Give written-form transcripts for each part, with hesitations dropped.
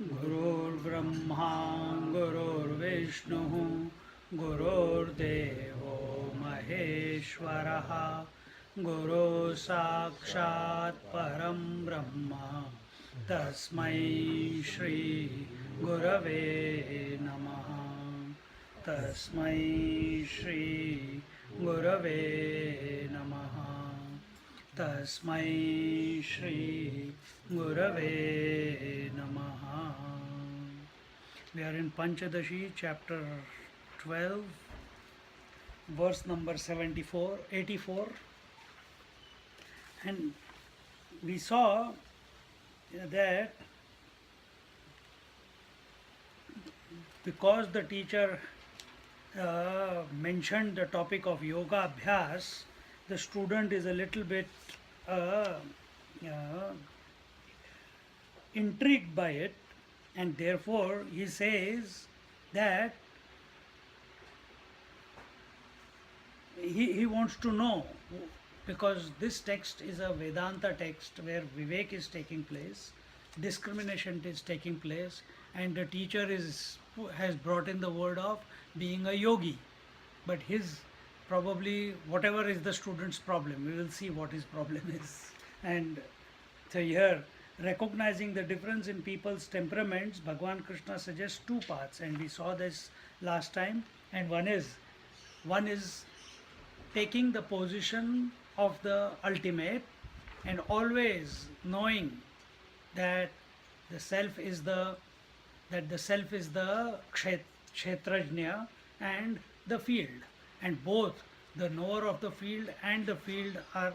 गुरुर्ब्रह्मा गुरुर्विष्णुः गुरुर्देवो महेश्वरः गुरुः साक्षात् परं ब्रह्म तस्मै श्री गुरवे नमः तस्मै श्री गुरवे नमः तस्मै श्री गुरवे नमः. We are in Panchadashi, chapter 12, verse number 84, and we saw that because the teacher mentioned the topic of yoga abhyas, the student is a little bit intrigued by it, and therefore he says that he wants to know, because this text is a Vedanta text where Vivek is taking place, discrimination is taking place, and the teacher has brought in the word of being a yogi. But his probably whatever is the student's problem, we will see what his problem is. And so here, recognizing the difference in people's temperaments, Bhagavan Krishna suggests two paths, and we saw this last time. And one is taking the position of the ultimate and always knowing that the self is the kshetrajna and the field, and both the knower of the field and the field are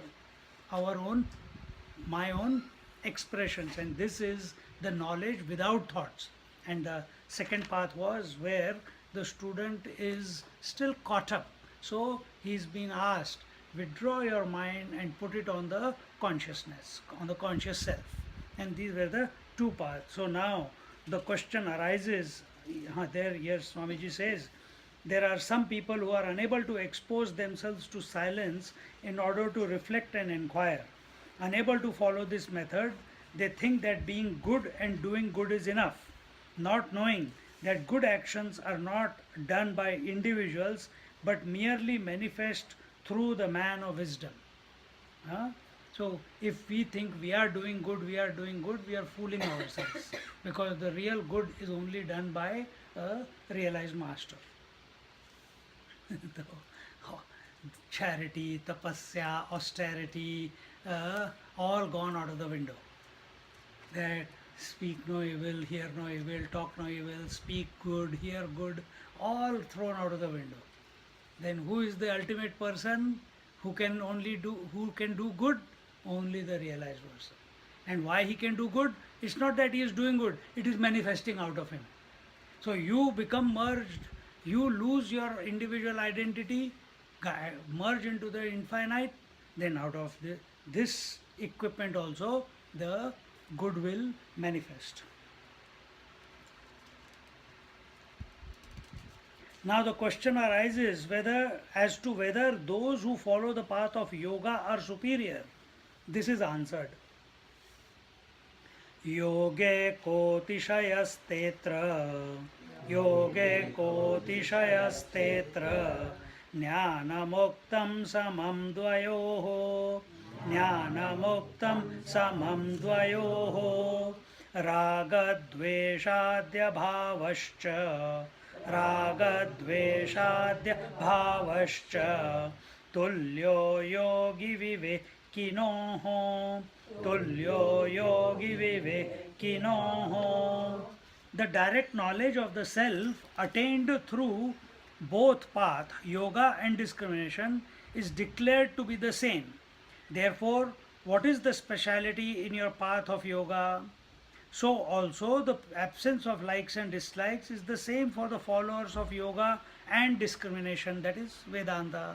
my own expressions, and this is the knowledge without thoughts. And the second path was where the student is still caught up, so he's been asked, withdraw your mind and put it on the consciousness, on the conscious self. And these were the two paths. So now the question arises, here Swamiji says, there are some people who are unable to expose themselves to silence in order to reflect and inquire. Unable to follow this method, they think that being good and doing good is enough, not knowing that good actions are not done by individuals but merely manifest through the man of wisdom. So if we think we are doing good, we are fooling ourselves, because the real good is only done by a realized master. Charity, tapasya, austerity, all gone out of the window. That speak no evil, hear no evil, talk no evil, speak good, hear good, all thrown out of the window. Then who is the ultimate person who can do good? Only the realized person. And why he can do good? It's not that he is doing good, it is manifesting out of him. So you become merged, you lose your individual identity, merge into the infinite, then out of this equipment also the good will manifest. Now the question arises as to whether those who follow the path of yoga are superior. This is answered. Yoge kotishayasthetra jnanamuktam samam dvayoho ragadveshadya bhavascha tulyo yogi vivekinoho. The direct knowledge of the self attained through both path, yoga and discrimination, is declared to be the same. Therefore, what is the speciality in your path of yoga? So also the absence of likes and dislikes is the same for the followers of yoga and discrimination, that is Vedanta.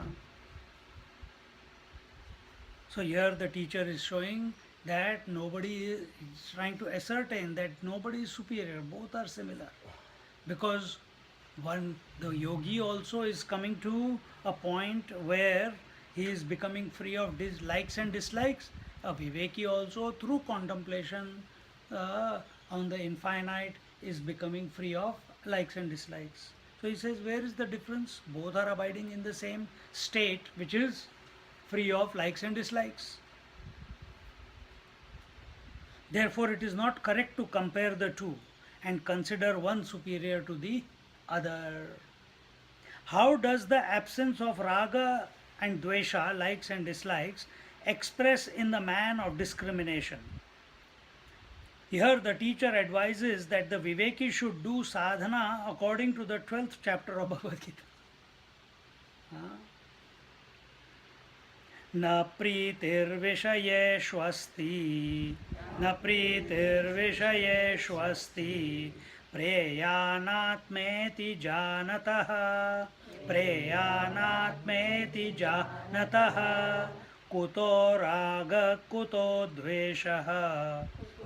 So here the teacher is showing that nobody is trying to ascertain that nobody is superior, both are similar. Because the yogi also is coming to a point where he is becoming free of likes and dislikes. A Viveki also through contemplation uh, on the infinite is becoming free of likes and dislikes. So he says, where is the difference? Both are abiding in the same state, which is free of likes and dislikes. Therefore, it is not correct to compare the two and consider one superior to the other. How does the absence of raga and dvesha, likes and dislikes, express in the man of discrimination? Here, the teacher advises that the Viveki should do sadhana according to the 12th chapter of Bhagavad Gita. न प्रीतिर्विषयेष्वस्ति न प्रीतिर्विषयेष्वस्ति प्रेयानात्मेति जानतः प्रेयानात्मेति जानतः कुतो राग कुतो द्वेषः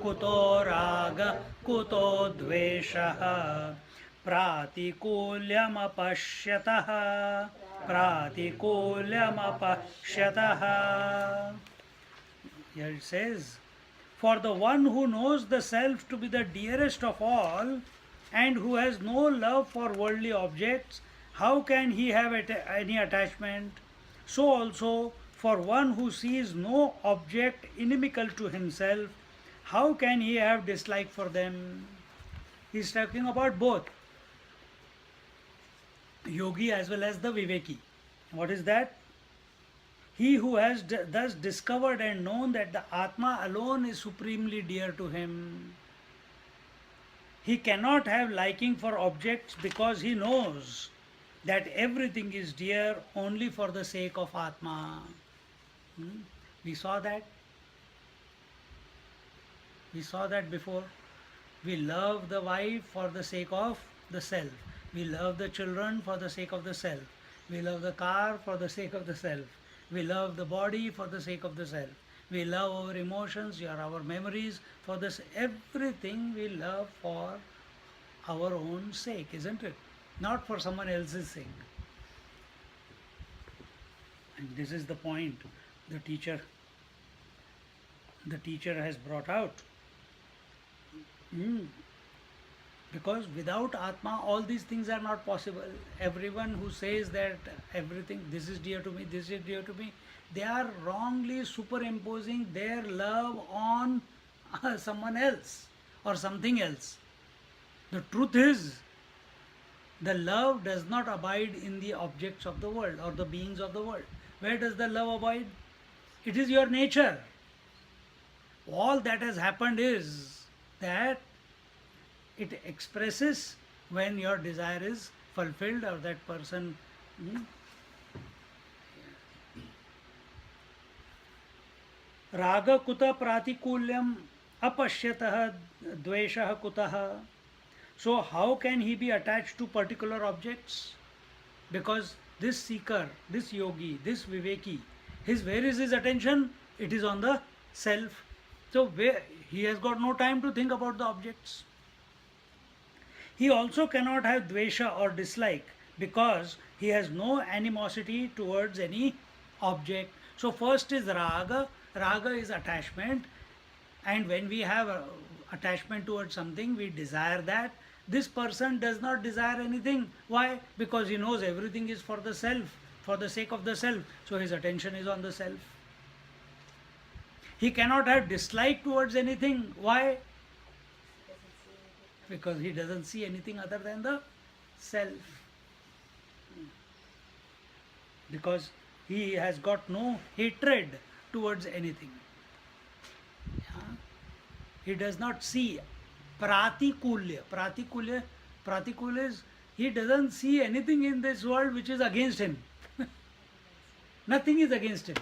कुतो राग कुतो द्वेषः प्रातिकूल्यमपश्यतः प्रातिकूल्यमपश्यतः. Here it says, for the one who knows the self to be the dearest of all and who has no love for worldly objects, how can he have any attachment? So also, for one who sees no object inimical to himself, how can he have dislike for them? He is talking about both yogi as well as the viveki. What is that? He who has thus discovered and known that the Atma alone is supremely dear to him, he cannot have liking for objects because he knows that everything is dear only for the sake of Atma. We saw that. We saw that before. We love the wife for the sake of the self. We love the children for the sake of the self. We love the car for the sake of the self. We love the body for the sake of the self. We love our emotions, our memories for this. Everything we love for our own sake, isn't it? Not for someone else's sake. And this is the point the teacher has brought out. Because without Atma, all these things are not possible. Everyone who says that everything, this is dear to me, this is dear to me, they are wrongly superimposing their love on someone else or something else. The truth is, the love does not abide in the objects of the world or the beings of the world. Where does the love abide? It is your nature. All that has happened is that it expresses when your desire is fulfilled or that person. Raga kuta pratikulyam apashyatah dveshah kutah. So how can he be attached to particular objects? Because this seeker, this yogi, this viveki, where is his attention? It is on the self. So he has got no time to think about the objects. He also cannot have dvesha or dislike because he has no animosity towards any object. So first is raga. Raga is attachment, and when we have attachment towards something, we desire that. This person does not desire anything. Why? Because he knows everything is for the self, for the sake of the self. So his attention is on the self. He cannot have dislike towards anything. Why? Because he doesn't see anything other than the self. Because he has got no hatred towards anything. Yeah? He does not see pratikulya. Pratikulya is he doesn't see anything in this world which is against him. Nothing is against him.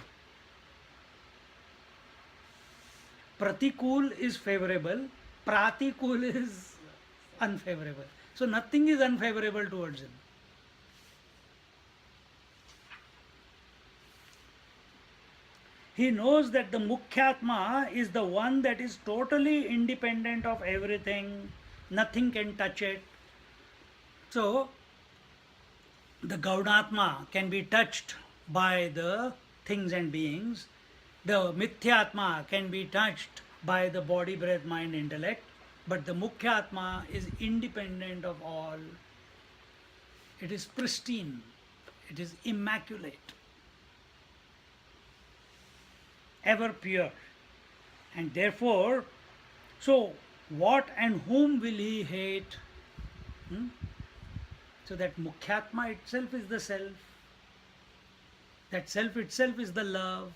Pratikul is favorable. pratikul is unfavorable. So nothing is unfavorable towards him. He knows that the Mukhyatma is the one that is totally independent of everything, nothing can touch it. So, the Gaunatma can be touched by the things and beings, the Mithyatma can be touched by the body, breath, mind, intellect, but the Mukhyatma is independent of all. It is pristine, it is immaculate, ever pure. And therefore, so what and whom will he hate? Hmm? So that Mukhyatma itself is the self. That self itself is the love.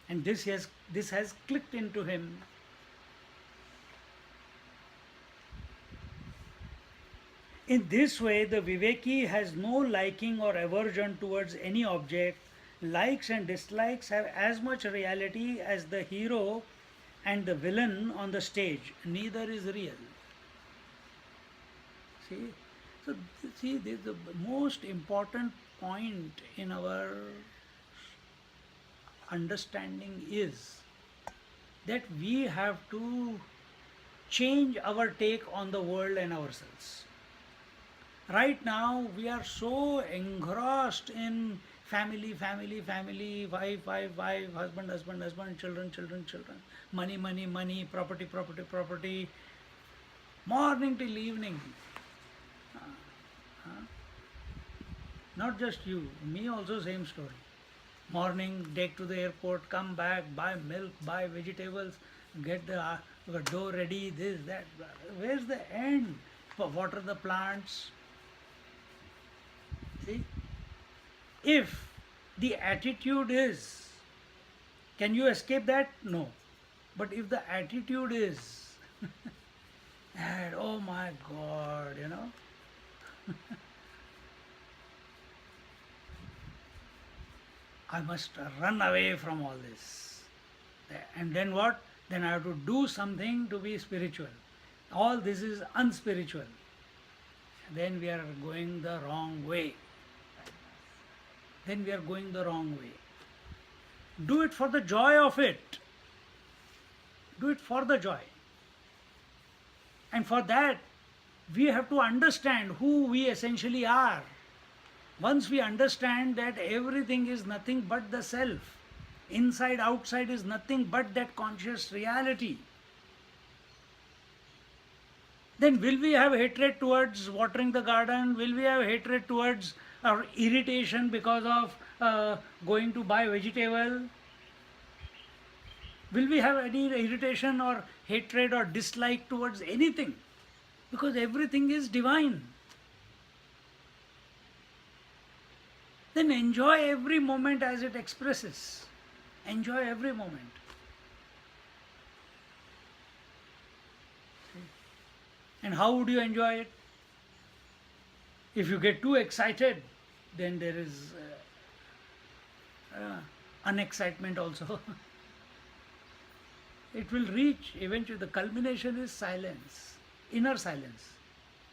And this has clicked into him. In this way, the Viveki has no liking or aversion towards any object. Likes and dislikes have as much reality as the hero and the villain on the stage. Neither is real. See, so see, this is the most important point in our understanding is that we have to change our take on the world and ourselves. Right now, we are so engrossed in family, family, family, wife, wife, wife, husband, husband, husband, children, children, children, money, money, money, property, property, property, morning till evening. Not just you, me also same story. Morning, take to the airport, come back, buy milk, buy vegetables, get the dough ready, this, that. Where's the end? Water the plants. See? If the attitude is, can you escape that? No. But if the attitude is, that, oh my God, I must run away from all this. And then what? Then I have to do something to be spiritual. All this is unspiritual. Then we are going the wrong way. Then we are going the wrong way. Do it for the joy of it. Do it for the joy. And for that, we have to understand who we essentially are. Once we understand that everything is nothing but the self, inside, outside is nothing but that conscious reality, then will we have hatred towards watering the garden? Will we have hatred towards or irritation because of going to buy vegetable? Will we have any irritation or hatred or dislike towards anything? Because everything is divine. Then enjoy every moment as it expresses. Enjoy every moment. And how would you enjoy it? If you get too excited, then there is unexcitement also. It will reach eventually, the culmination is silence, inner silence.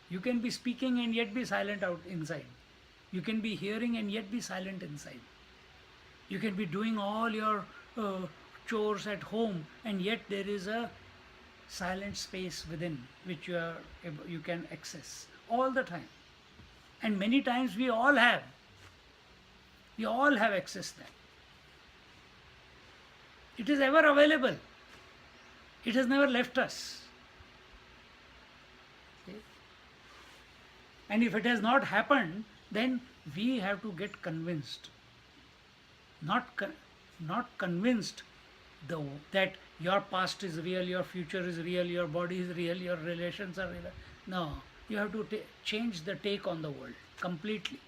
You can be speaking and yet be silent out inside. You can be hearing and yet be silent inside. You can be doing all your chores at home and yet there is a silent space within which you can access all the time. And many times we all have access there. It is ever available. It has never left us. Okay? And if it has not happened, then we have to get convinced. Not convinced that your past is real, your future is real, your body is real, your relations are real. No, you have to change the take on the world completely.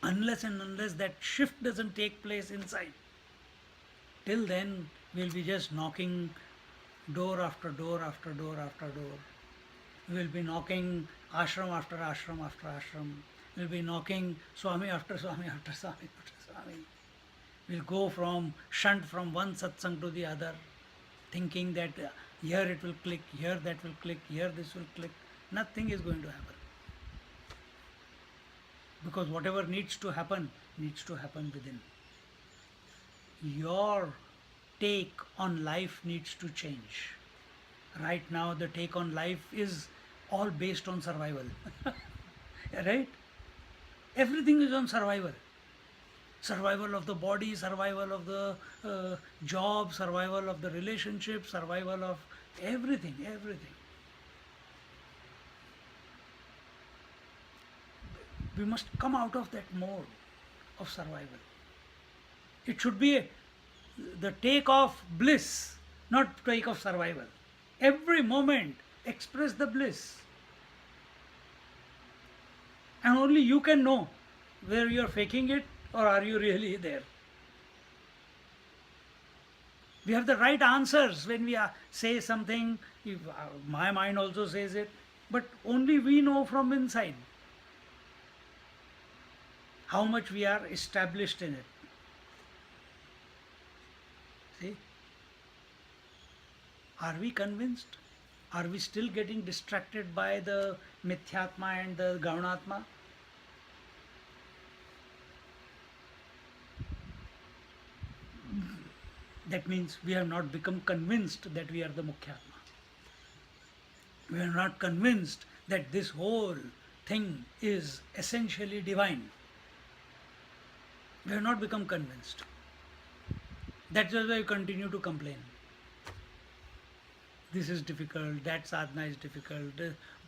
Unless and unless that shift doesn't take place inside, till then we'll be just knocking door after door after door after door. We'll be knocking ashram after ashram after ashram. We'll be knocking Swami after Swami after Swami after Swami. We'll go shunt from one satsang to the other. thinking that here it will click, here that will click, here this will click. Nothing is going to happen. Because whatever needs to happen within. Your take on life needs to change. Right now, the take on life is all based on survival. Right? Everything is on survival. Survival of the body, survival of the job, survival of the relationship, survival of everything, everything. We must come out of that mode of survival. It should be the take of bliss, not take of survival. Every moment, express the bliss. And only you can know whether you are faking it or are you really there. We have the right answers when we say something. If, my mind also says it, but only we know from inside how much we are established in it. See? Are we convinced? Are we still getting distracted by the Mithyatma and the Gaunatma? That means we have not become convinced that we are the Mukhyatma. We are not convinced that this whole thing is essentially divine. We have not become convinced. That's why we continue to complain. This is difficult, that sadhana is difficult,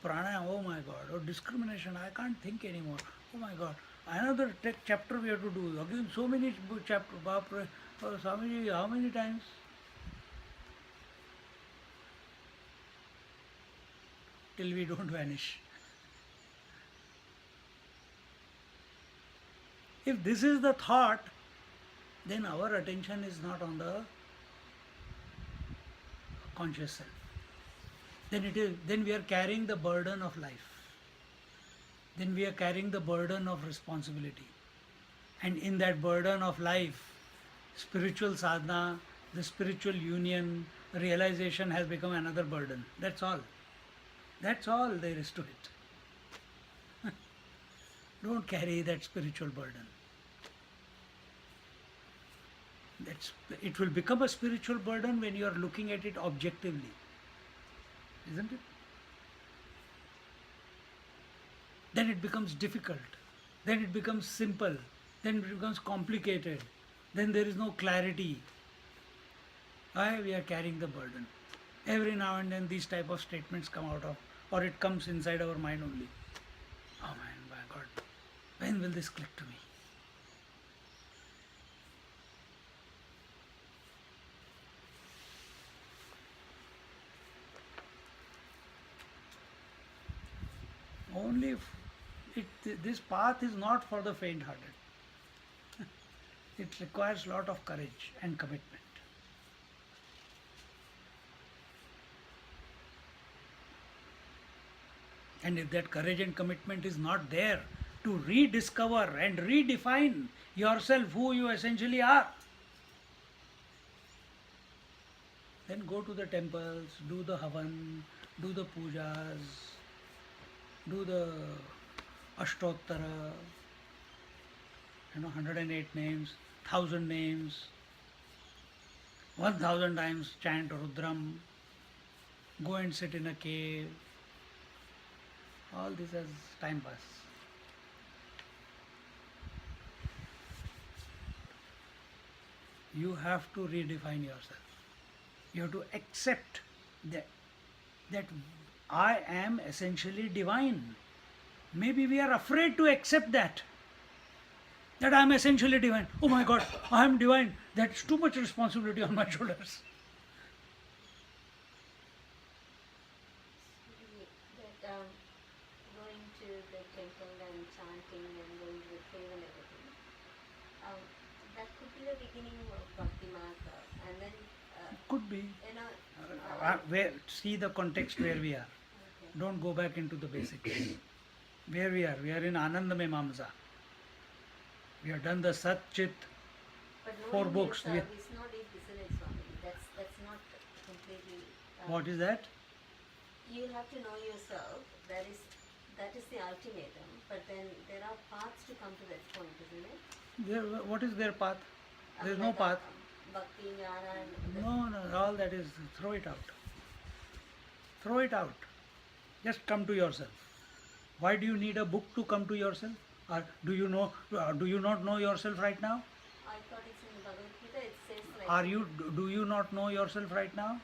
pranayama, oh my god, or discrimination, I can't think anymore, oh my god, another chapter we have to do, again so many chapters, Swamiji, how many times? Till we don't vanish. If this is the thought, then our attention is not on the conscious self. Then we are carrying the burden of life. Then we are carrying the burden of responsibility. And in that burden of life, spiritual sadhana, the spiritual union, realization has become another burden. That's all. That's all there is to it. Don't carry that spiritual burden. It will become a spiritual burden when you are looking at it objectively. Isn't it? Then it becomes difficult. Then it becomes simple. Then it becomes complicated. Then there is no clarity. Why? We are carrying the burden. Every now and then these type of statements come out of, or it comes inside our mind only. Oh man, by God, when will this click to me? Only if this path is not for the faint-hearted. It requires a lot of courage and commitment. And if that courage and commitment is not there to rediscover and redefine yourself, who you essentially are, then go to the temples, do the havan, do the pujas, do the Ashtottara, 108 names, 1000 names, 1000 times chant Rudram, go and sit in a cave. All this as time pass. You have to redefine yourself. You have to accept that I am essentially divine. Maybe we are afraid to accept that I am essentially divine. Oh my God, I am divine. That's too much responsibility on my shoulders. That going to the temple and chanting and going to the cave and everything, that could be the beginning of Bhakti Marga. And then, Could be. See the context where we are. Okay. Don't go back into the basics. Where we are in Ananda Mimamsa. We have done the Sat Chit But 4 knowing books. yourself is not it, isn't it, Swami? That's not completely. What is that? You have to know yourself. That is the ultimatum. But then there are paths to come to that point, isn't it? What is their path? There is no Like path. Bhakti, jnana, and No, all that is, throw it out. Throw it out. Just come to yourself. Why do you need a book to come to yourself? Or do you know? Do you not know yourself right now? I thought it's in Bhagavad Gita. It says like. Are you? Do you not know yourself right now?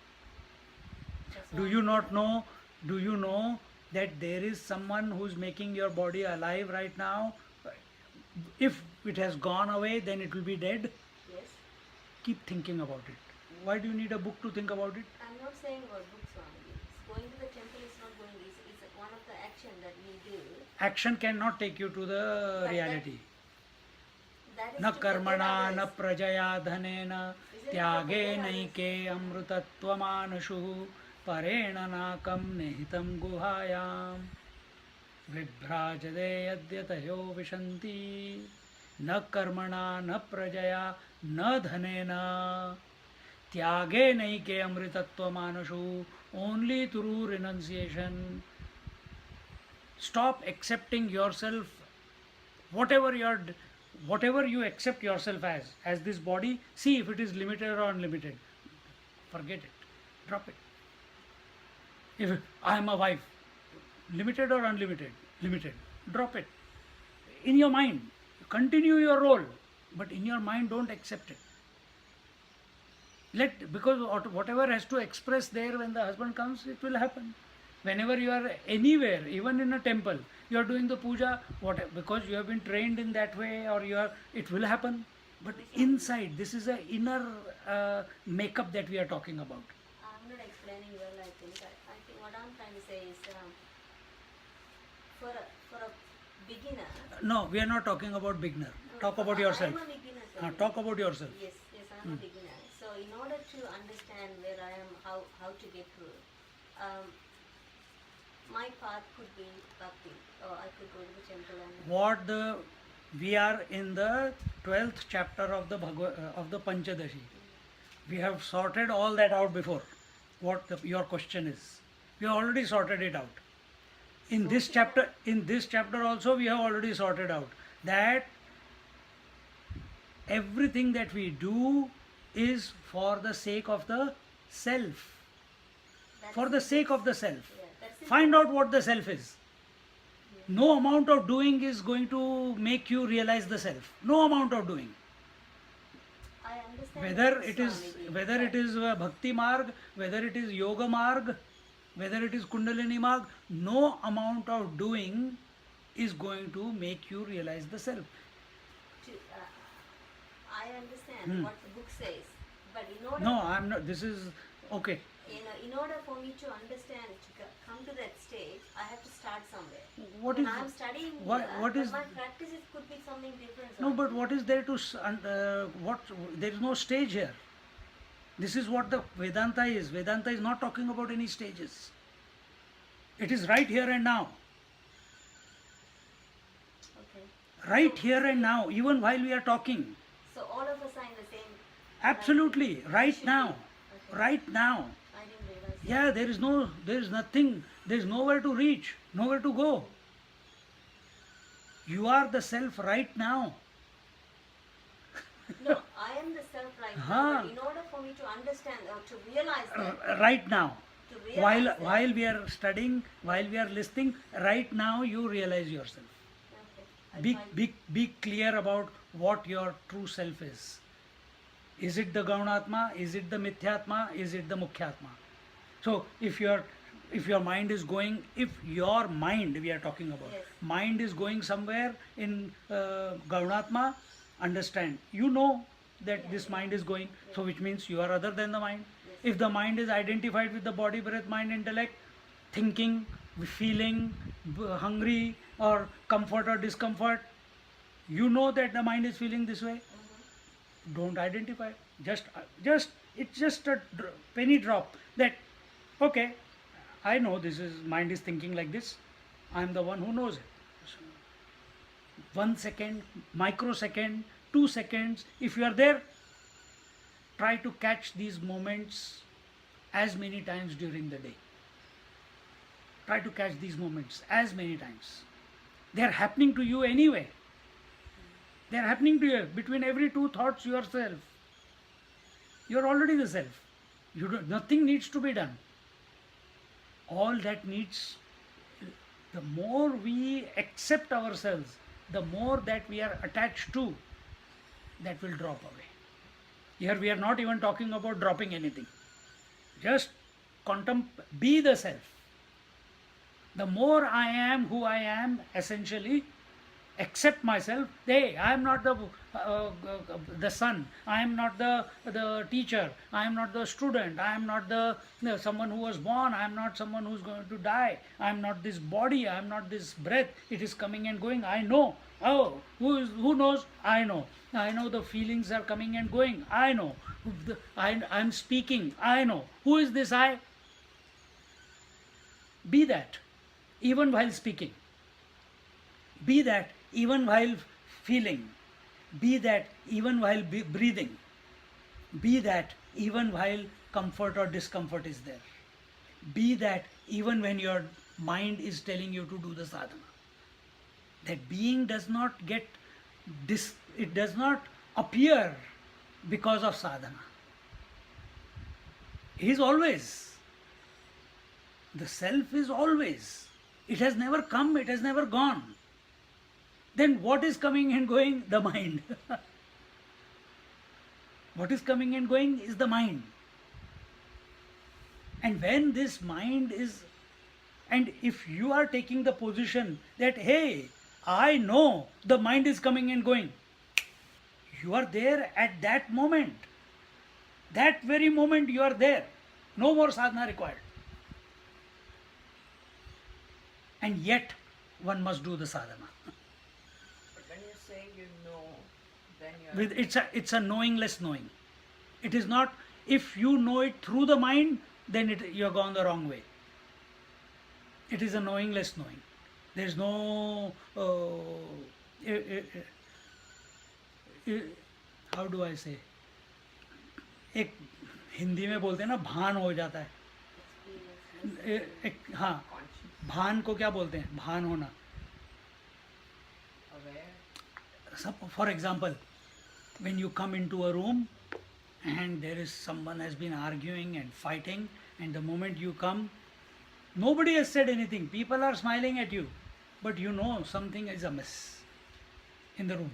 That's Do what- you not know? Do you know that there is someone who's making your body alive right now? If it has gone away, then it will be dead. Yes. Keep thinking about it. Why do you need a book to think about it? I'm not saying about books only. Going to the temple is not going. It's one of the action that we do. Action cannot take you to the But reality. That is न to forget कर्मणा न others. प्रजया धनेन त्यागे नैके अमृतत्वमानुषुः परेण नाकं निहितं गुहायां विभ्राजते यद्यतयो विशन्ति न कर्मणा न प्रजया न धनेन त्यागे नैके अमृतत्वमानुषुः. Only through renunciation. Stop accepting yourself, whatever you accept yourself as this body. See if it is limited or unlimited. Forget it. Drop it. If I am a wife, limited or unlimited? Limited. Drop it. In your mind, continue your role, but in your mind don't accept it. Because whatever has to express there when the husband comes, it will happen. Whenever you are anywhere, even in a temple, you are doing the puja, because you have been trained in that way, or it will happen. But inside, this is a inner makeup that we are talking about. I'm not explaining well. I think what I'm trying to say is for a beginner. No, we are not talking about beginner. Talk about yourself. I'm a beginner. Sorry. Talk about yourself. Yes, I'm a beginner. So in order to understand where I am, how to get through, my path could be bhakti, or I could go to the temple and. We are in the 12th chapter of the Panchadashi. We have sorted all that out before. Your question is, we have already sorted it out. In this chapter also we have already sorted out that everything that we do is for the sake of the self. That's For the sake of the self. Yeah, that's it. Find out what the self is. No amount of doing is going to make you realize the self. No amount of doing. I understand. Whether it is bhakti marg, whether it is yoga marg, whether it is kundalini marg, no amount of doing is going to make you realize the self. I understand what the book says, but in order. No, I'm not. This is okay. In order for me to understand, to come to that stage, I have to start somewhere. What when is- I'm studying what- here, what but is- my practices could be something different. No, but what is there to there is no stage here. This is what the Vedanta is. Vedanta is not talking about any stages. It is right here and now. Okay. Right here and now, even while we are talking. So all of us are in the same. Absolutely, right Should now. be. Okay. Right now. I didn't realize. Yeah, there is nothing, there is nowhere to reach, nowhere to go. You are the self right now. No, I am the self right now. Huh. But in order for me to understand or to realize that, Right now. to realize that, While we are studying, while we are listening, right now you realize yourself. okay, I'll try. Be clear about what your true self is. Is it the Gaunatma? Is it the Mithyatma? Is it the Mukhyatma? So if your mind is going, if your mind we are talking about, Yes. mind is going somewhere in Gaunatma, understand. You know that this mind is going, so which means you are other than the mind. If the mind is identified with the body, breath, mind, intellect, thinking, feeling, hungry or comfort or discomfort, you know that the mind is feeling this way. Don't identify. It's just a penny drop that, okay, I know this is mind is thinking like this. I am the one who knows it. So, 1 second, microsecond, 2 seconds. If you are there, try to catch these moments as many times during the day. Try to catch these moments as many times. They are happening to you anyway. They are happening to you between every two thoughts yourself. You are already the self. Nothing needs to be done. All that needs, the more we accept ourselves, the more that we are attached to, that will drop away. Here we are not even talking about dropping anything. Just be the self. The more I am who I am, essentially, accept myself. Hey, I am not the son. I am not the teacher. I am not the student. I am not someone who was born. I am not someone who is going to die. I am not this body. I am not this breath. It is coming and going. I know. Oh, who knows? I know. I know the feelings are coming and going. I know. I am speaking. I know. Who is this I? Be that, even while speaking. Be that even while feeling. Be that even while breathing. Be that even while comfort or discomfort is there. Be that even when your mind is telling you to do the sadhana. That being does not it does not appear because of sadhana. He is always. The self is always. It has never come, it has never gone. Then what is coming and going? The mind. What is coming and going is the mind. And when this mind is, and if you are taking the position that, hey, I know the mind is coming and going, you are there at that moment. That very moment you are there. No more sadhana required. And yet one must do the sadhana. But when you say you know, then you are... It's a knowingless knowing. It is not, if you know it through the mind, then you have gone the wrong way. It is a knowingless knowing. There is no, how do I say, एक हिंदी में बोलते हैं ना, भान हो जाता है. हाँ, भान को क्या बोलते हैं? भान होना. For example, when you come into a room and there is someone has been arguing and fighting, and the moment you come, nobody has said anything. People are smiling at you, but you know something is amiss in the room.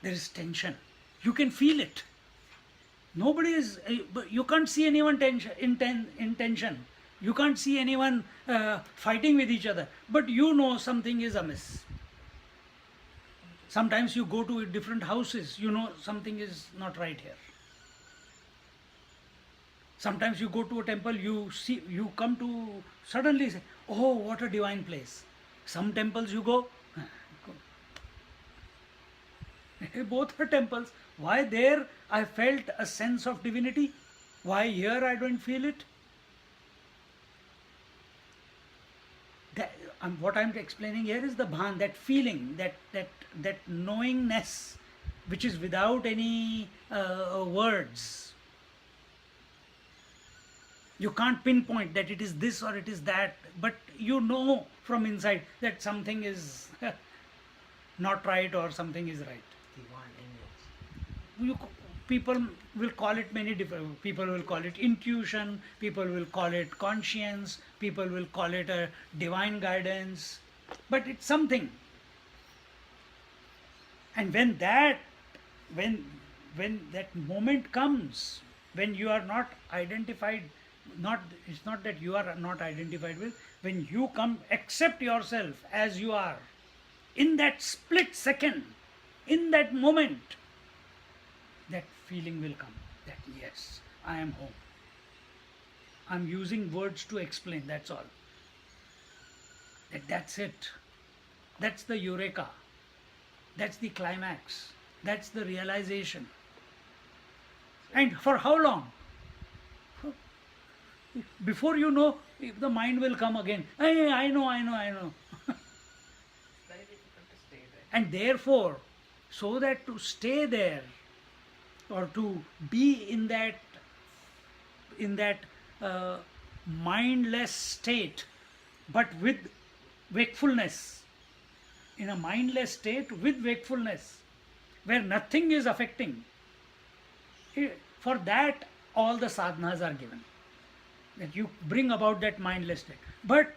There is tension. You can feel it. Nobody is, you can't see anyone in tension. You can't see anyone fighting with each other, but you know something is amiss. Sometimes you go to different houses, you know something is not right here. Sometimes you go to a temple, you come to suddenly say, oh, what a divine place. Some temples you go, both are temples. Why there I felt a sense of divinity? Why here I don't feel it? What I'm explaining here is the bhan, that feeling, that knowingness, which is without any words. You can't pinpoint that it is this or it is that, but you know from inside that something is not right or something is right. People will call it many different. People will call it intuition. People will call it conscience. People will call it a divine guidance. But it's something. And when that moment comes, when you are not identified, it's not that you are not identified with. When you come, accept yourself as you are. In that split second, in that moment, that feeling will come that yes, I am home. I'm using words to explain, that's all. That's it. That's the eureka. That's the climax. That's the realization. And for how long? Before you know, the mind will come again. Hey, I know. It's very difficult to stay there. And therefore, so that to stay there, or to be in in that mindless state, but with wakefulness. In a mindless state with wakefulness, where nothing is affecting. For that, all the sadhanas are given. That you bring about that mindless state. But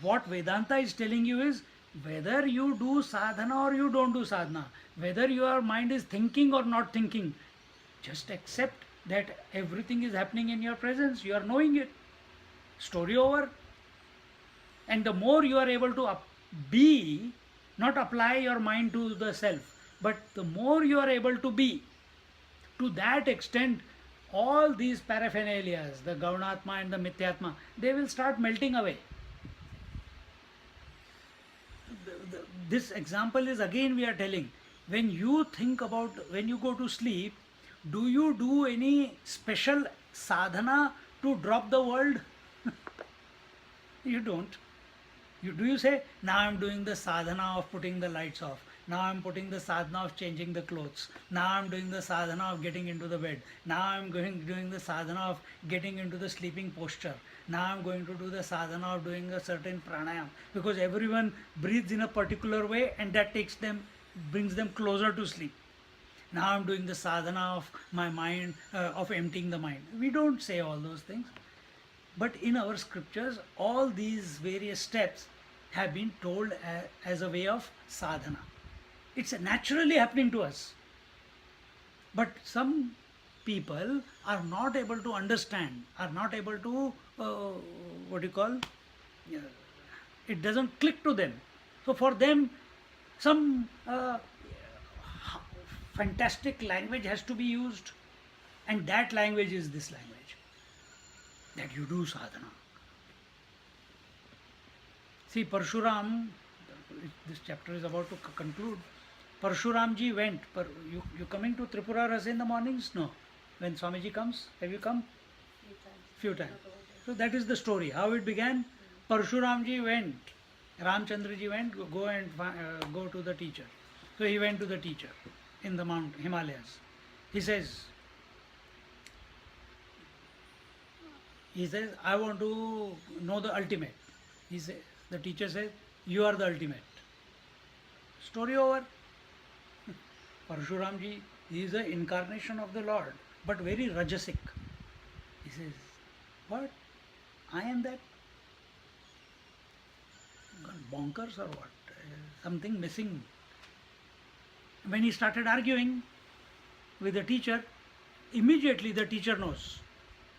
what Vedanta is telling you is, whether you do sadhana or you don't do sadhana, whether your mind is thinking or not thinking, just accept that everything is happening in your presence. You are knowing it. Story over. And the more you are able to be, not apply your mind to the self, but the more you are able to be, to that extent, all these paraphernalias, the Gaunatma and the Mithyatma, they will start melting away. This example is again we are telling, when you think about, when you go to sleep, do you do any special sadhana to drop the world? You don't. Do you say, now I am doing the sadhana of putting the lights off, now I am putting the sadhana of changing the clothes, now I am doing the sadhana of getting into the bed, now I am doing the sadhana of getting into the sleeping posture, now I am going to do the sadhana of doing a certain pranayam, because everyone breathes in a particular way and that brings them closer to sleep. Now I am doing the sadhana of my mind, of emptying the mind. We don't say all those things. But in our scriptures, all these various steps have been told as a way of sadhana. It's naturally happening to us. But some people are not able to understand, are not able to, it doesn't click to them. So for them, some fantastic language has to be used, and that language is this language. That you do sadhana. See, Parshuram, this chapter is about to conclude. Parshuramji went. You coming to Tripura Rasa in the mornings? No. When Swamiji comes, have you come? Few times. So that is the story. How it began. Parshuramji went. Ramchandraji went. Go to the teacher. So he went to the teacher in the Mount Himalayas. He says, I want to know the ultimate. The teacher says, you are the ultimate. Story over. Parshuramji, he is the incarnation of the Lord, but very rajasic. He says, what? I am that? Bonkers or what? Something missing. When he started arguing with the teacher, immediately the teacher knows.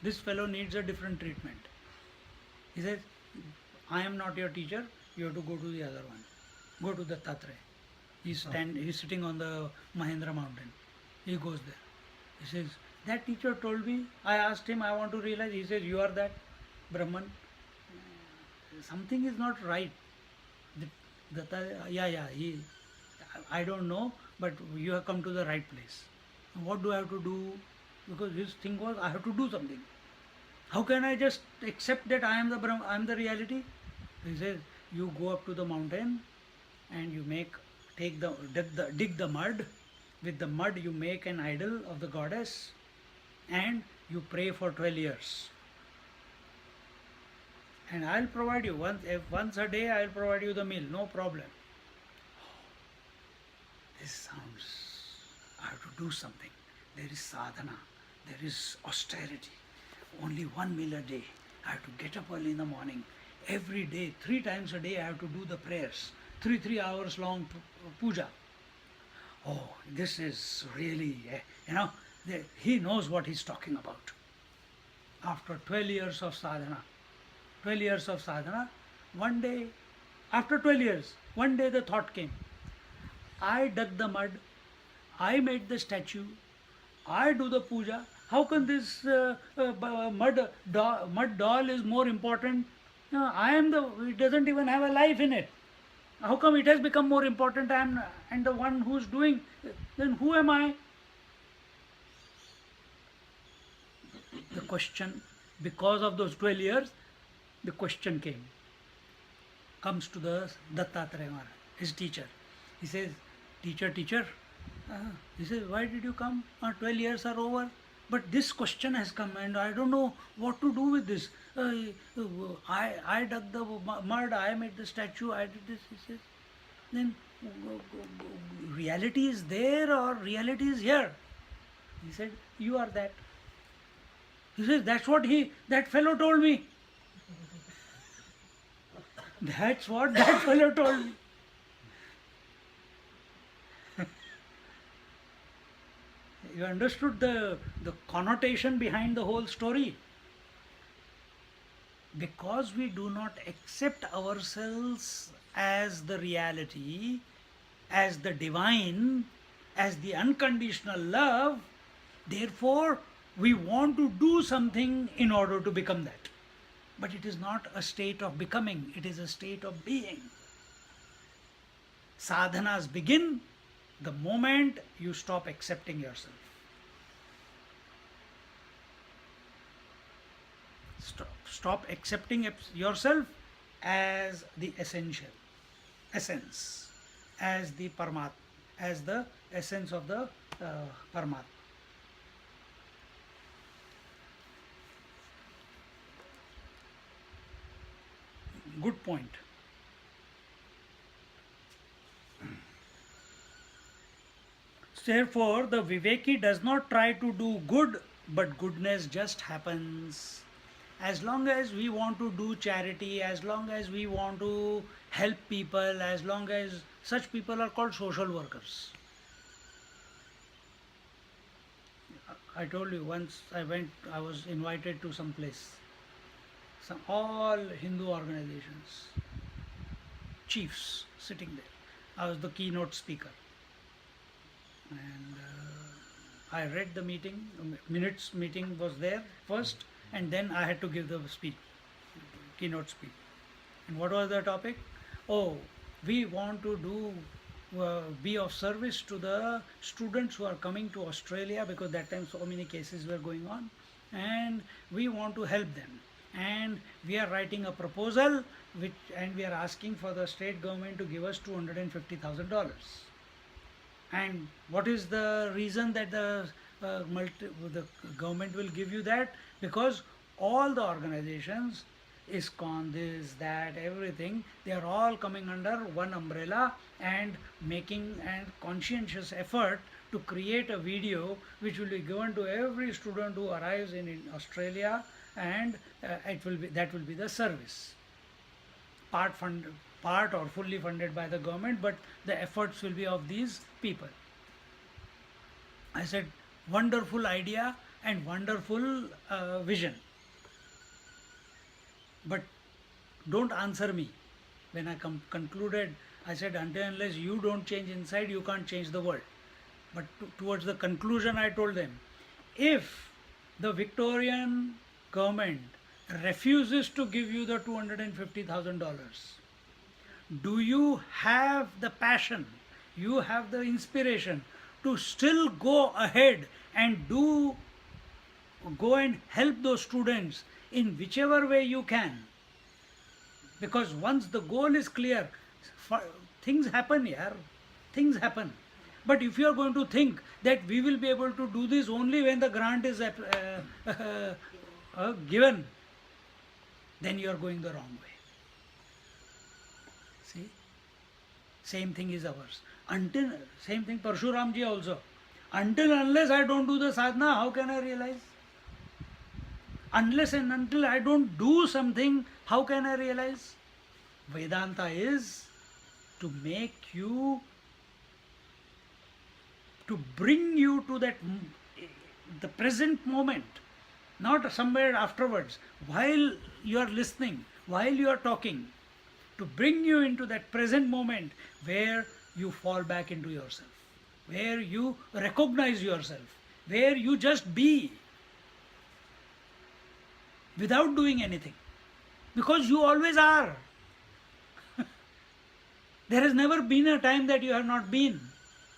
This fellow needs a different treatment. He says, I am not your teacher, you have to go to the other one. Go to the Tatre. He's sitting on the Mahendra mountain. He goes there. He says, that teacher told me, I asked him, I want to realize. He says, you are that Brahman. Something is not right. I don't know, but you have come to the right place. What do I have to do? Because his thing was, I have to do something. How can I just accept that I am the reality? He says, you go up to the mountain and you dig the mud. With the mud you make an idol of the goddess and you pray for 12 years. And I'll provide you, once a day I'll provide you the meal, no problem. This sounds, I have to do something. There is sadhana, there is austerity. Only 1 meal a day. I have to get up early in the morning. Every day, 3 times a day I have to do the prayers. 3 hours long puja. Oh, this is really, he knows what he's talking about. After 12 years of sadhana, one day, after 12 years, one day the thought came. I dug the mud, I made the statue, I do the puja. How can this mud doll is more important? No, it doesn't even have a life in it. How come it has become more important? I am the one who's doing. Then who am I? The question, because of those 12 years, the question comes to the Dattatreya Maharaj, his teacher. He says, teacher, he says, why did you come? 12 years are over. but this question has come and I don't know what to do with this. I dug the mud, I made the statue, I did this. Then reality is there or reality is here? He said, you are that. He said, that's what that fellow told me. That's what that fellow told me. You understood the connotation behind the whole story? Because we do not accept ourselves as the reality, as the divine, as the unconditional love, therefore we want to do something in order to become that. But it is not a state of becoming, it is a state of being. Sadhanas begin the moment you stop accepting yourself. Stop accepting yourself as the essential, essence, as the Paramatma, as the essence of the Paramatma. Good point. Therefore, the Viveki does not try to do good, but goodness just happens. As long as we want to do charity, as long as we want to help people, as long as such people are called social workers. I told you once I was invited to some place. All Hindu organizations, chiefs sitting there. I was the keynote speaker. And I read the meeting, minutes meeting was there first, and then I had to give the speech, keynote speech. And what was the topic? Oh, we want to be of service to the students who are coming to Australia, because that time so many cases were going on, and we want to help them. And we are writing a proposal and we are asking for the state government to give us $250,000. And what is the reason that the government will give you that? Because all the organizations, ISKCON, this, that, everything, they are all coming under one umbrella and making a conscientious effort to create a video which will be given to every student who arrives in Australia, and that will be the service. Part or fully funded by the government, but the efforts will be of these people. I said, wonderful idea and wonderful vision. But don't answer me. When I concluded, I said, until unless you don't change inside, you can't change the world. But towards the conclusion, I told them, if the Victorian government refuses to give you the $250,000, do you have the passion, you have the inspiration to still go ahead and go and help those students in whichever way you can? Because once the goal is clear, things happen here, things happen. But if you are going to think that we will be able to do this only when the grant is given, then you are going the wrong way. See? Same thing is ours. Same thing Parshuramji also. Until unless I don't do the sadhana, how can I realize? Unless and until I don't do something, how can I realize? Vedanta is to make you, to bring you to that, the present moment, not somewhere afterwards, while you are listening, while you are talking, to bring you into that present moment where you fall back into yourself, where you recognize yourself, where you just be without doing anything, because you always are. There has never been a time that you have not been,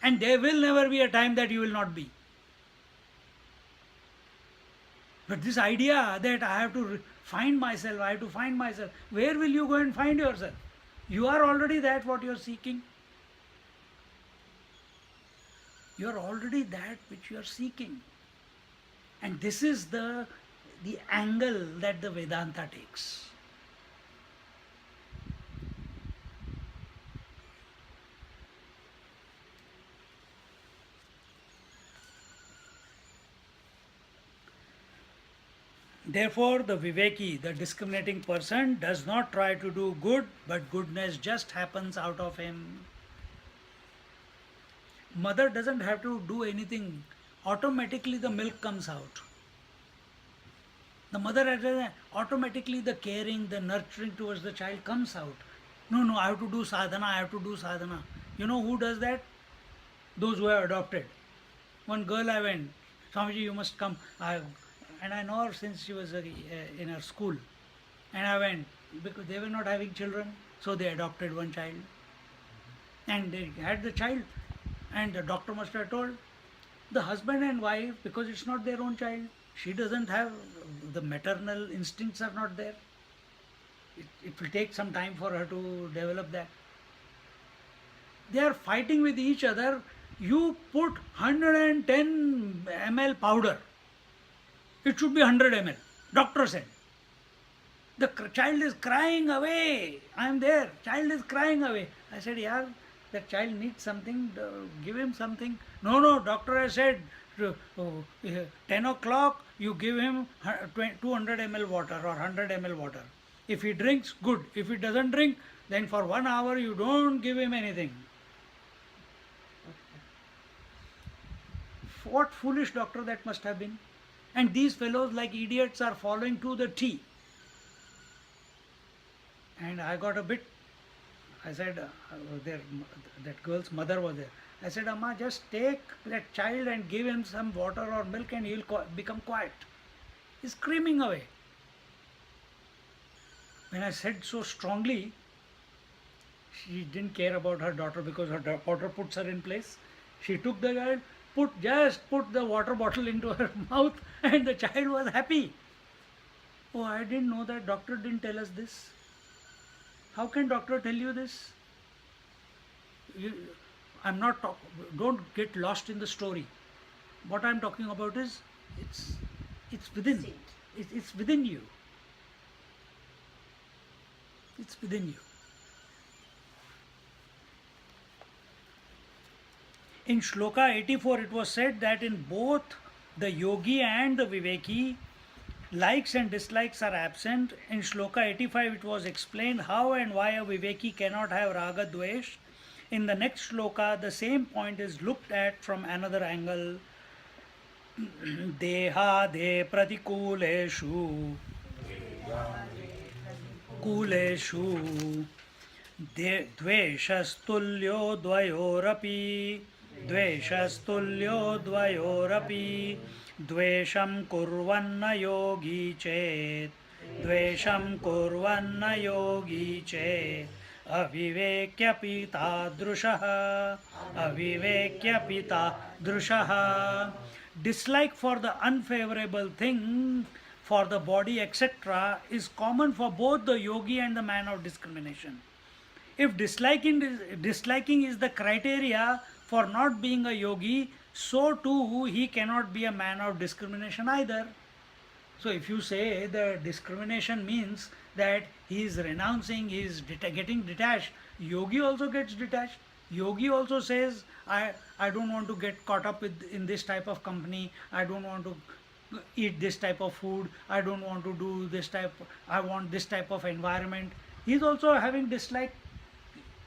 and there will never be a time that you will not be. But this idea that I have to find myself, where will you go and find yourself? You are already that what you are seeking. You are already that which you are seeking. And this is the angle that the Vedanta takes. Therefore, the Viveki, the discriminating person, does not try to do good, but goodness just happens out of him. Mother doesn't have to do anything, automatically the milk comes out. The mother, automatically the caring, the nurturing towards the child comes out. No, no, I have to do sadhana, I have to do sadhana. You know who does that? Those who are adopted. One girl I went, Swamiji, you must come. And I know her since she was in her school. And I went because they were not having children, so they adopted one child. And they had the child, and the doctor must have told the husband and wife, because it's not their own child, she doesn't have the maternal instincts are not there. It will take some time for her to develop that. They are fighting with each other. You put 110 ml powder. It should be 100 ml. Doctor said. The child is crying away. I am there. Child is crying away. I said, yeah, that child needs something. Give him something. No, no, doctor has said 10 o'clock you give him 200 ml water or 100 ml water. If he drinks, good. If he doesn't drink, then for 1 hour you don't give him anything. What foolish doctor that must have been. And these fellows like idiots are following to the T. And I got a bit, I said, that girl's mother was there. I said, Amma, just take that child and give him some water or milk and he'll become quiet. He's screaming away. When I said so strongly, she didn't care about her daughter because her daughter puts her in place. She took the child, just put the water bottle into her mouth, and the child was happy. Oh, I didn't know that. Doctor didn't tell us this. How can doctor tell you this? I'm not don't get lost in the story. What I'm talking about is it's within. It's within you. It's within you. In Shloka 84, it was said that in both the yogi and the viveki, likes and dislikes are absent. In Shloka 85, it was explained how and why a viveki cannot have raga dvesh. In the next shloka, the same point is looked at from another angle. Deha de pratikuleshu kuleshu dveshastulyo dvayorapi dveshastulyo dvayorapi dvesham kurvanna yogi chet dvesham kurvanna yogi chet avivekyapita tadrushah avivekyapita tadrushah. Dislike for the unfavorable thing, for the body, etc., is common for both the yogi and the man of discrimination. If disliking is the criteria for not being a yogi, so too he cannot be a man of discrimination either. So if you say the discrimination means that he is renouncing, he is getting detached, yogi also gets detached. Yogi also says, I don't want to get caught up in this type of company, I don't want to eat this type of food, I don't want to do this type, I want this type of environment. He is also having dislike.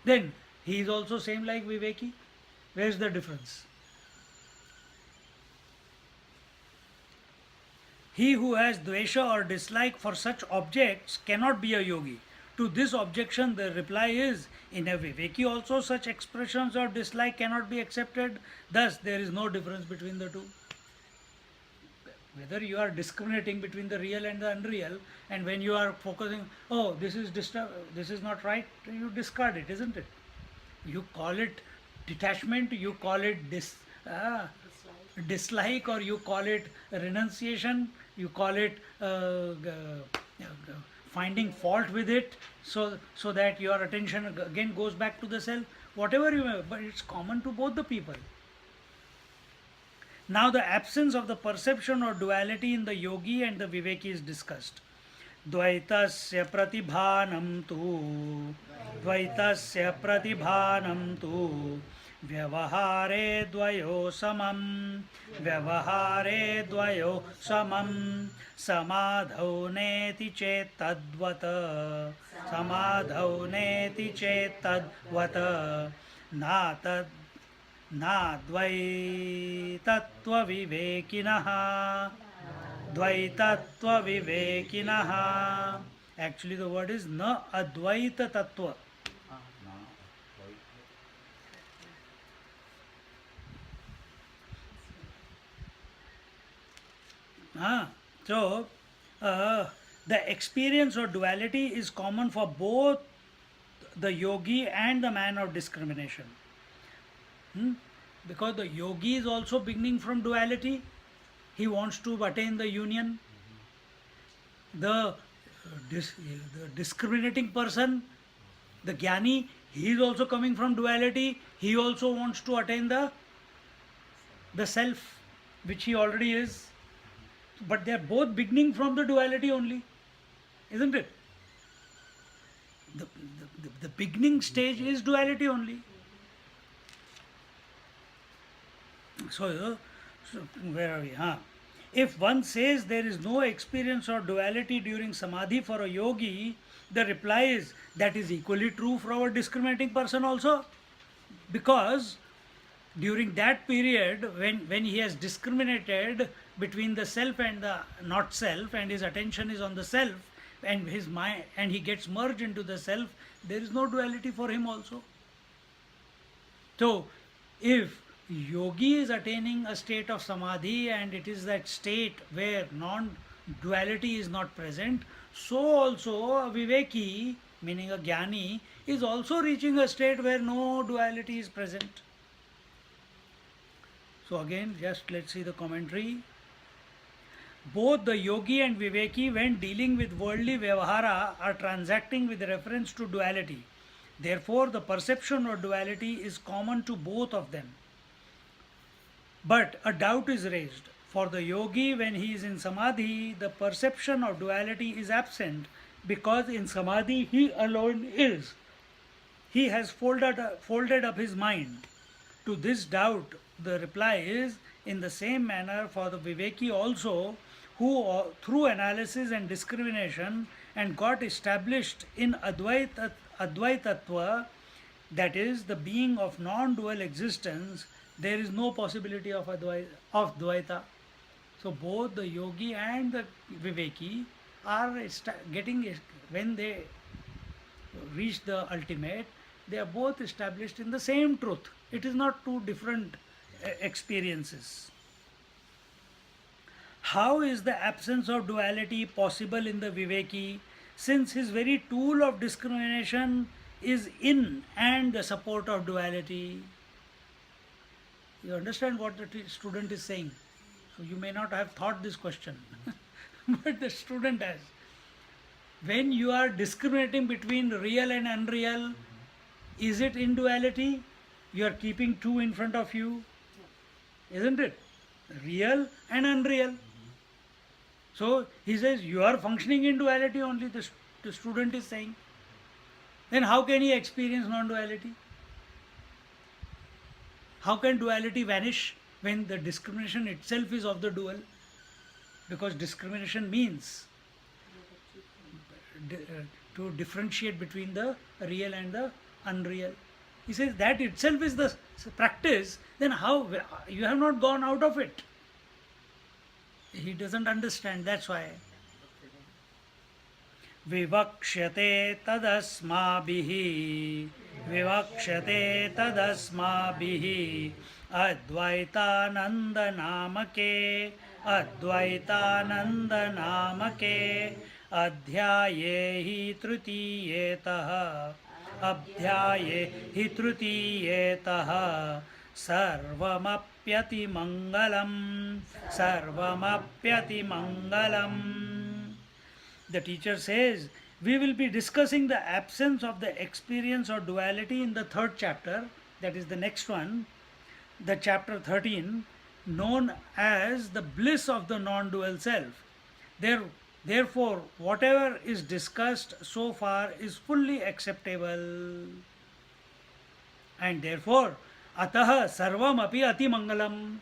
Then he is also same like Viveki. Where is the difference? He who has dvesha or dislike for such objects cannot be a yogi. To this objection, the reply is, in a Viveki also such expressions of dislike cannot be accepted. Thus, there is no difference between the two. Whether you are discriminating between the real and the unreal, and when you are focusing, oh, this is not right, you discard it, isn't it? You call it detachment, you call it dislike, or you call it renunciation, you call it finding fault with it, so that your attention again goes back to the self. Whatever you may, but it's common to both the people. Now the absence of the perception or duality in the yogi and the viveki is discussed. द्वैतस्य प्रतिभानं तु द्वैतस्य प्रतिभानं तु व्यवहारे द्वयो समं व्यवहारे द्वयो समं समाधौ नेति चेत् तद्वत् समाधौ नेति चेत् तद्वत् नातद् नाद्वैतत्वविवेकिनः द्वैतत्वविवेकिनः. Actually the word is na advaita tattva. So the experience of duality is common for both the yogi and the man of discrimination. Because the yogi is also beginning from duality. He wants to attain the union. The discriminating person, the jnani, he is also coming from duality. He also wants to attain the self, which he already is. But they are both beginning from the duality only, isn't it? The beginning stage is duality only. So where are we? If one says there is no experience of duality during samadhi for a yogi, the reply is that is equally true for our discriminating person also. Because during that period when he has discriminated between the self and the not self, and his attention is on the self, and his mind, and he gets merged into the self, there is no duality for him also. So if yogi is attaining a state of samadhi and it is that state where non-duality is not present, so also a viveki, meaning a jnani, is also reaching a state where no duality is present. So again, just let's see the commentary. Both the yogi and viveki, when dealing with worldly vyavahara, are transacting with reference to duality. Therefore, the perception of duality is common to both of them. But a doubt is raised. For the yogi, when he is in samadhi, the perception of duality is absent because in samadhi he alone is. He has folded up his mind. To this doubt, the reply is in the same manner for the viveki also, who through analysis and discrimination and got established in Advaitatva, that is the being of non-dual existence, there is no possibility of Dvaita. So both the yogi and the viveki are when they reach the ultimate, they are both established in the same truth. It is not two different experiences. How is the absence of duality possible in the viveki, since his very tool of discrimination is in and the support of duality? You understand what the student is saying? So you may not have thought this question, but the student has. When you are discriminating between real and unreal, is it in duality? You are keeping two in front of you, isn't it? Real and unreal. So he says you are functioning in duality only, the student is saying. Then how can he experience non-duality? How can duality vanish when the discrimination itself is of the dual? Because discrimination means to differentiate between the real and the unreal. He says that itself is the practice, then how you have not gone out of it? He doesn't understand, that's why. Vivakshate tadasmabihi Vivakshate tadasmabihi Advaitananda namake Advaitananda namake Adhyaye hi trutiyetah Abhyaye hi trutiyetah Sarvamapyati mangalam Sarvamapyati mangalam. The teacher says, we will be discussing the absence of the experience of duality in the third chapter, that is the next one, the chapter 13, known as the bliss of the non-dual self. Therefore, whatever is discussed so far is fully acceptable. And therefore, atah sarvam api ati mangalam.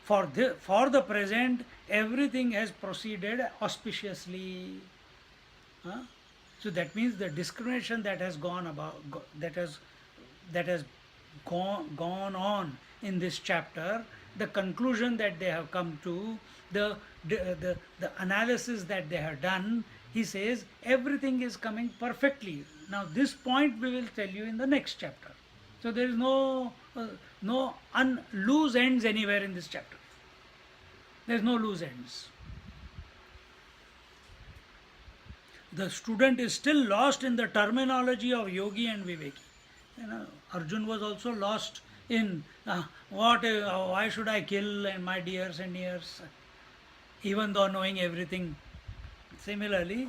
For the present, everything has proceeded auspiciously. Huh? So that means the discrimination that has gone on in this chapter, the conclusion that they have come to, the analysis that they have done, he says everything is coming perfectly. Now this point we will tell you in the next chapter. So there is no loose ends anywhere in this chapter. There is no loose ends. The student is still lost in the terminology of yogi and viveki. Arjun was also lost in why should I kill and my dears and nears, even though knowing everything. Similarly,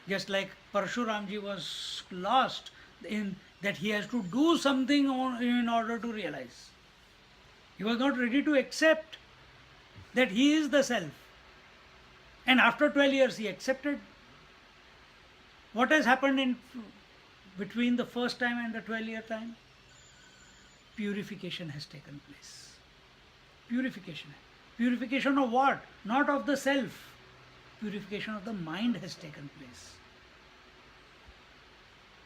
just like Parshuramji was lost in that he has to do something in order to realize. He was not ready to accept that he is the self. And after 12 years he accepted. What has happened in between the first time and the 12-year time? Purification has taken place. Purification. Purification of what? Not of the self. Purification of the mind has taken place.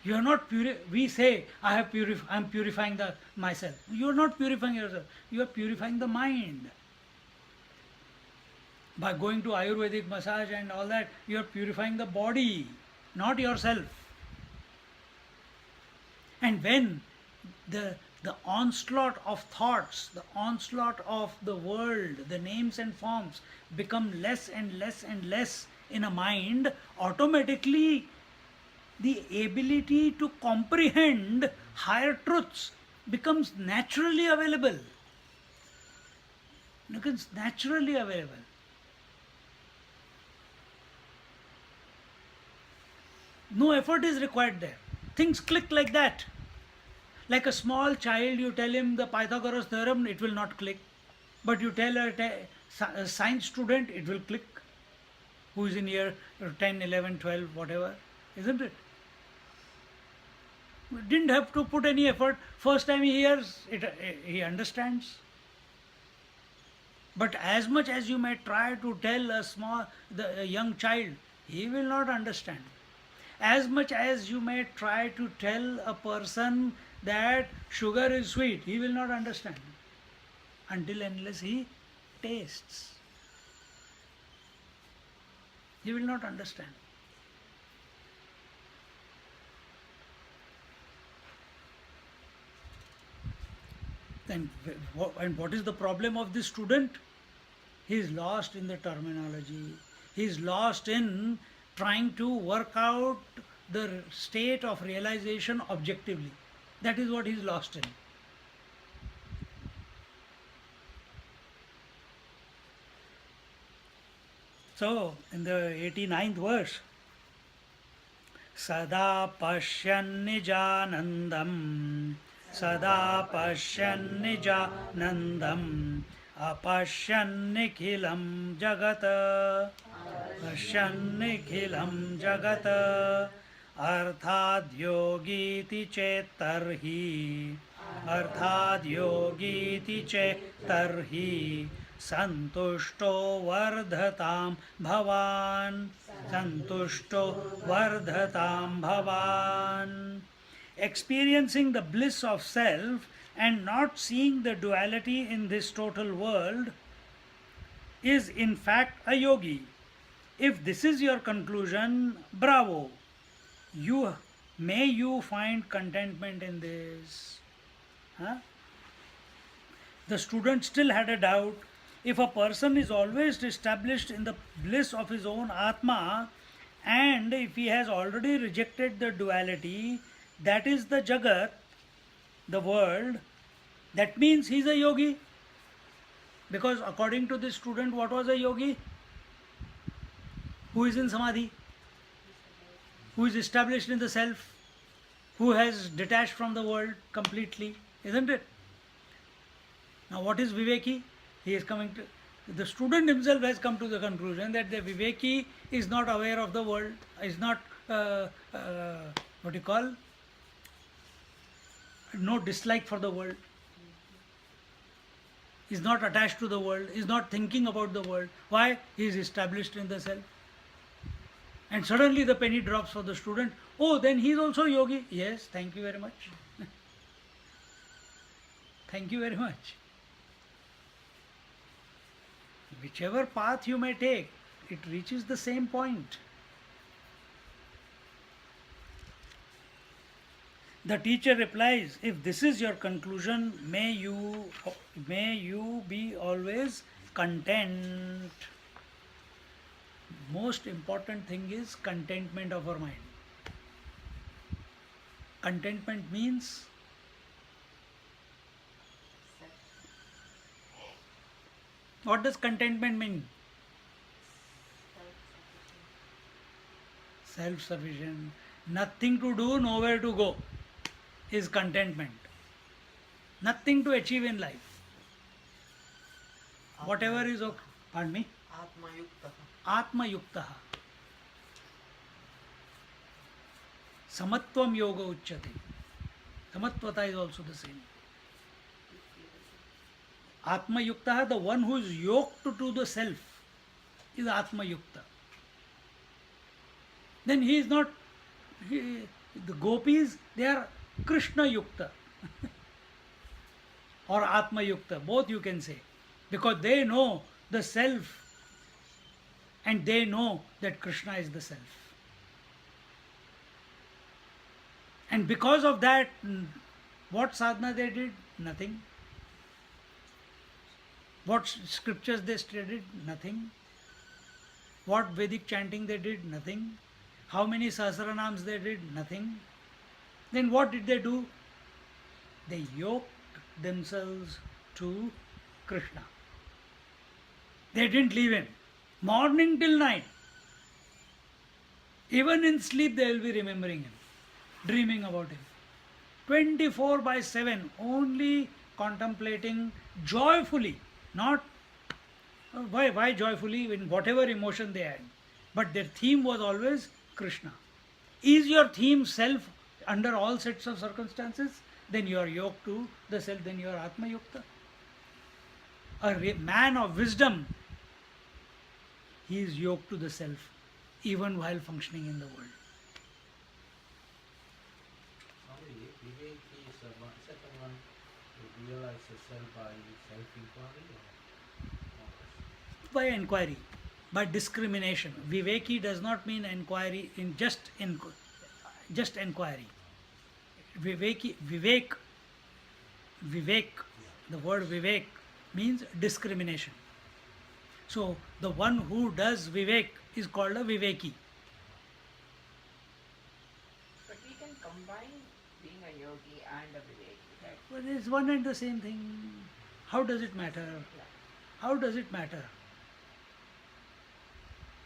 You are not we say I am purifying myself. You are not purifying yourself. You are purifying the mind. By going to Ayurvedic massage and all that, you are purifying the body, not yourself. And when the onslaught of thoughts, the onslaught of the world, the names and forms become less and less and less in a mind, automatically the ability to comprehend higher truths becomes naturally available. Becomes naturally available. No effort is required there. Things click like that. Like a small child, you tell him the Pythagoras theorem, it will not click. But you tell a science student, it will click. Who is in year 10, 11, 12, whatever. Isn't it? Didn't have to put any effort. First time he hears, he understands. But as much as you may try to tell a young child, he will not understand. As much as you may try to tell a person that sugar is sweet, he will not understand until unless he tastes. He will not understand. And what is the problem of this student? He is lost in the terminology. He is lost in trying to work out the state of realization objectively. That is what he is lost in. So, in the 89th verse, Sada Pashyan Nijanandam, Sada Pashyan Nijanandam, Apashyan Nikhilam Jagata, Pashyan Nikhilam Jagata, Arthad Yogiti Chetarhi, Arthad Yogiti Chetarhi, Santushto Vardhatam Bhavan, Santushto Vardhatam Bhavan. Experiencing the bliss of self and not seeing the duality in this total world is in fact a yogi. If this is your conclusion, bravo! May you find contentment in this. Huh? The student still had a doubt. If a person is always established in the bliss of his own Atma, and if he has already rejected the duality, that is the Jagat, the world, that means he is a yogi. Because according to this student, what was a yogi? Who is in Samadhi? Who is established in the self? Who has detached from the world completely? Isn't it? Now what is Viveki? He is coming to, the student himself has come to the conclusion that the Viveki is not aware of the world, is not, what you call, no dislike for the world, is not attached to the world, is not thinking about the world. Why? He is established in the self. And suddenly the penny drops for the student. Oh, then he is also yogi. Yes, thank you very much. Thank you very much. Whichever path you may take, it reaches the same point. The teacher replies, if this is your conclusion, may you be always content. Most important thing is contentment of our mind. Contentment means what does contentment mean? Self-sufficient. Nothing to do, nowhere to go is contentment. Nothing to achieve in life. Whatever is okay. Pardon me? Atma yukta. Samatvam yoga uchyate. Samatvata is also the same. Atma yukta, the one who is yoked to the self, is Atma yukta. Then he is not, the gopis, they are Krishna yukta or Atma yukta, both you can say, because they know the self and they know that Krishna is the self. And because of that, what sadhana they did? Nothing. What scriptures they studied? Nothing. What Vedic chanting they did? Nothing. How many Sahasranams they did? Nothing. Then what did they do? They yoked themselves to Krishna. They didn't leave him. Morning till night. Even in sleep they will be remembering him, dreaming about him. 24/7, only contemplating joyfully. Not why joyfully, in whatever emotion they had. But their theme was always Krishna. Is your theme self under all sets of circumstances? Then you are yoked to the self, then you are Atma Yukta. A man of wisdom, he is yoked to the self, even while functioning in the world. Viveki is the second one to realize the self by self-inquiry or By inquiry, by discrimination. Viveki does not mean inquiry in just inquiry. Vivek, the word Vivek means discrimination. So the one who does Vivek is called a Viveki. But we can combine being a yogi and a Viveki, right? But it's one and the same thing. How does it matter? How does it matter?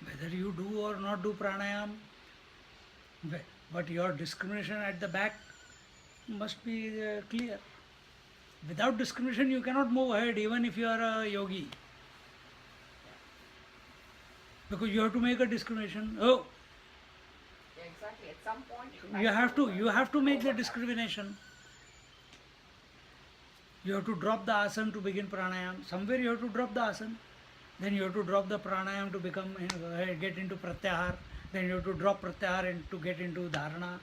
Whether you do or not do pranayam, but your discrimination at the back must be clear. Without discrimination, you cannot move ahead, even if you are a yogi. Because you have to make a discrimination. Oh, Yeah, exactly. At some point, you have to make the discrimination. You have to drop the asana to begin pranayam. Somewhere you have to drop the asana. Then you have to drop the pranayam to get into pratyahar. Then you have to drop pratyahar and to get into dharana.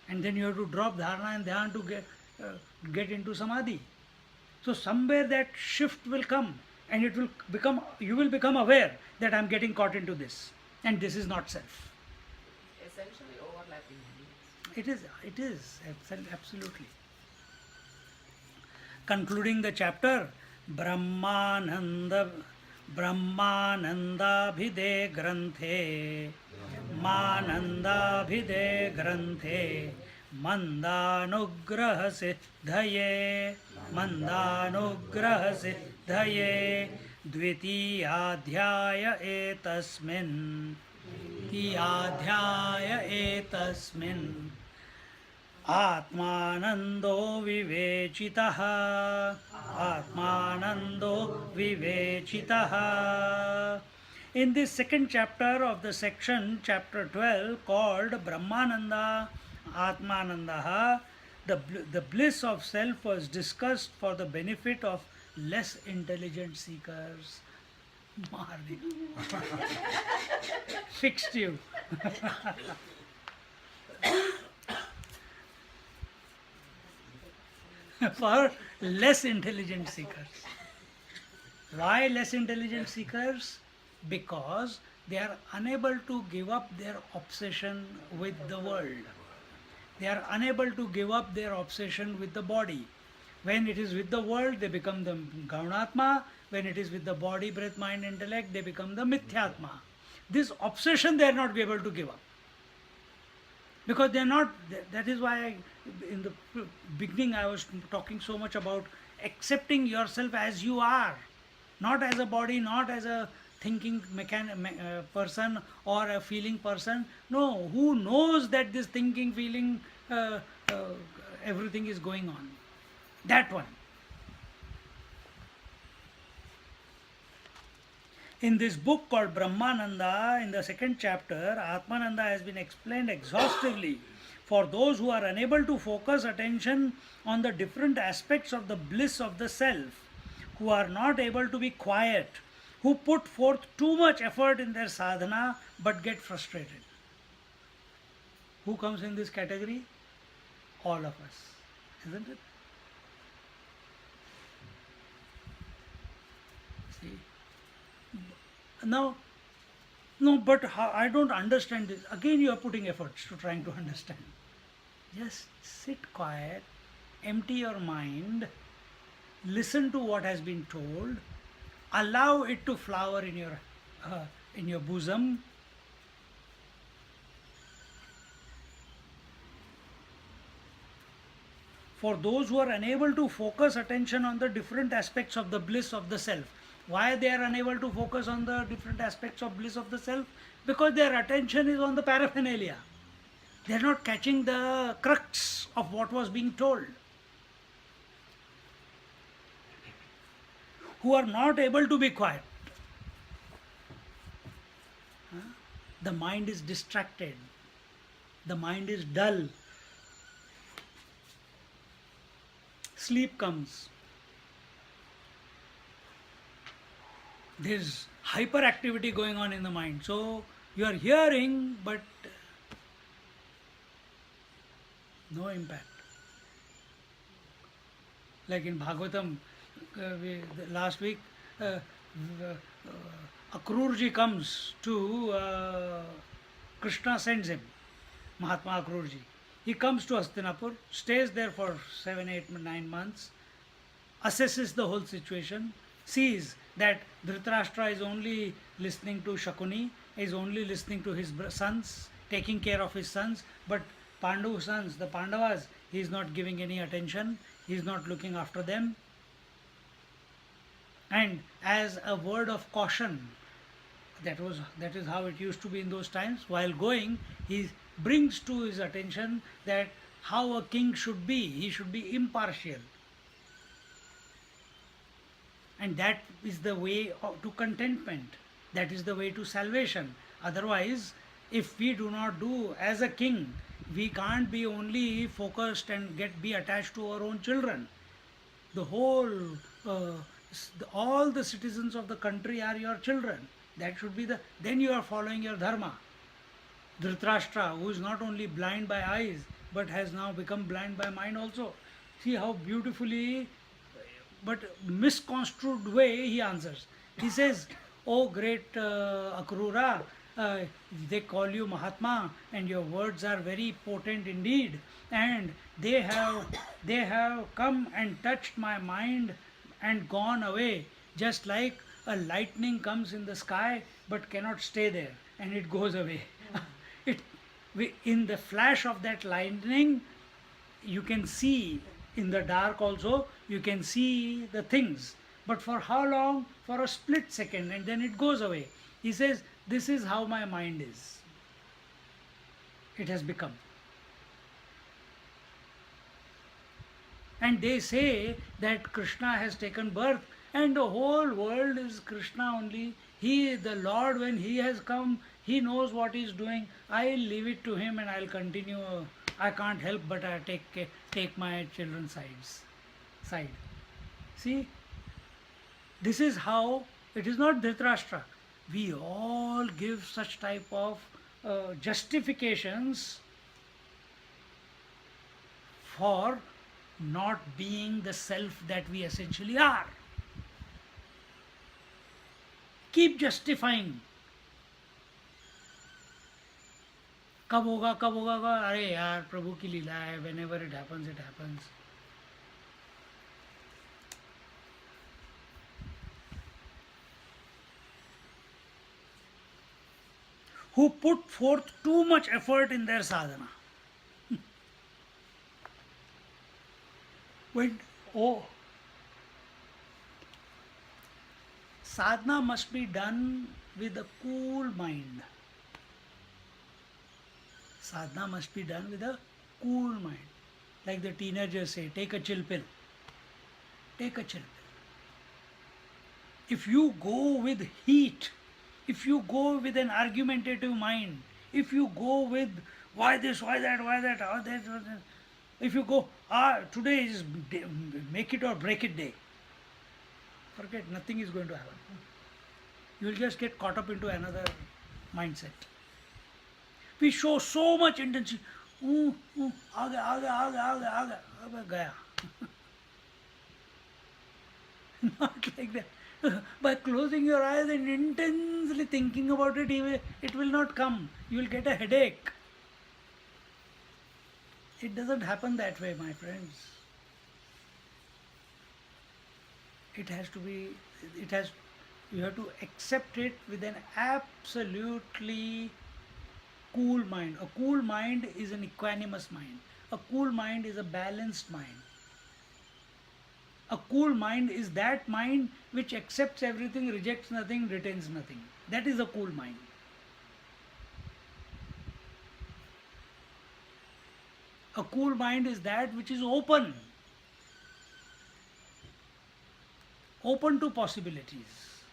And then you have to drop dharana and dhyan to get into samadhi. So somewhere that shift will come, and it will become, you will become aware that I am getting caught into this, and this is not self. essentially overlapping. It is absolutely. Concluding the chapter, Brahmananda Brahmanandabhide Granthe Manandabhide Granthe Mandanugraha Siddhaye Dvitiyadhyaya etasmin Atmanando vivechitaha. Atmanando vivechitaha. In this second chapter of the section, chapter 12, called Brahmananda Atmanandaha, the bliss of self was discussed for the benefit of less intelligent seekers. Mardi. Fixed you. For less intelligent seekers. Why less intelligent seekers? Because they are unable to give up their obsession with the world. They are unable to give up their obsession with the body. When it is with the world, they become the Gaunatma. When it is with the body, breath, mind, intellect, they become the Mithyatma. This obsession they are not able to give up. Because they are not, that is why in the beginning I was talking so much about accepting yourself as you are. Not as a body, not as a thinking person or a feeling person. No, who knows that this thinking, feeling, everything is going on. That one. In this book called Brahmananda, in the second chapter, Atmananda has been explained exhaustively for those who are unable to focus attention on the different aspects of the bliss of the self, who are not able to be quiet, who put forth too much effort in their sadhana but get frustrated. Who comes in this category? All of us, isn't it? See? Now, no, but I don't understand this. Again, you are putting efforts to trying to understand. Just sit quiet, empty your mind, listen to what has been told, allow it to flower in your bosom. For those who are unable to focus attention on the different aspects of the bliss of the self. Why they are unable to focus on the different aspects of bliss of the self? Because their attention is on the paraphernalia. They are not catching the crux of what was being told. Who are not able to be quiet. The mind is distracted. The mind is dull. Sleep comes. There's hyperactivity going on in the mind. So you are hearing, but no impact. Like in Bhagavatam, last week, Akrurji comes to, Krishna sends him, Mahatma Akrurji. He comes to Hastinapur, stays there for 7, 8, 9 months, assesses the whole situation, sees that Dhritarashtra is only listening to Shakuni, is only listening to his sons, taking care of his sons, but Pandu's sons, the Pandavas, he is not giving any attention, he is not looking after them. And as a word of caution, that is how it used to be in those times, while going, he brings to his attention that how a king should be. He should be impartial. And that is the way to contentment. That is the way to salvation. Otherwise, if we do not do as a king, we can't be only focused and be attached to our own children. The whole, all the citizens of the country are your children. That should be then you are following your dharma. Dhritarashtra, who is not only blind by eyes, but has now become blind by mind also. See how beautifully, but misconstrued way he answers. He says, "Oh great Akrura, they call you Mahatma and your words are very potent indeed, and they have come and touched my mind and gone away, just like a lightning comes in the sky but cannot stay there and it goes away." In the flash of that lightning, you can see, in the dark also, you can see the things. But for how long? For a split second, and then it goes away. He says, this is how my mind is. It has become. And they say that Krishna has taken birth and the whole world is Krishna only. He, the Lord, when He has come, He knows what He is doing. I'll leave it to Him and I'll continue. I can't help but I take my children's side. See, this is how, it is not Dhritarashtra. We all give such type of justifications for not being the self that we essentially are. Keep justifying. कब होगा कब होगा अरे यार प्रभु की लीला है, whenever it happens it happens. Who put forth too much effort in their sadhana. When, sadhana must be done with a cool mind. Sadhana must be done with a cool mind. Like the teenagers say, take a chill pill. Take a chill pill. If you go with heat, if you go with an argumentative mind, if you go with why this, why that, how that, if you go, today is make it or break it day, forget, nothing is going to happen. You will just get caught up into another mindset. We show so much intensity. Gaya. Not like that. By closing your eyes and intensely thinking about it, it will not come. You will get a headache. It doesn't happen that way, my friends. It has to be, you have to accept it with an absolutely cool mind. A cool mind is an equanimous mind. A cool mind is a balanced mind. A cool mind is that mind which accepts everything, rejects nothing, retains nothing. That is a cool mind. A cool mind is that which is open. Open to possibilities.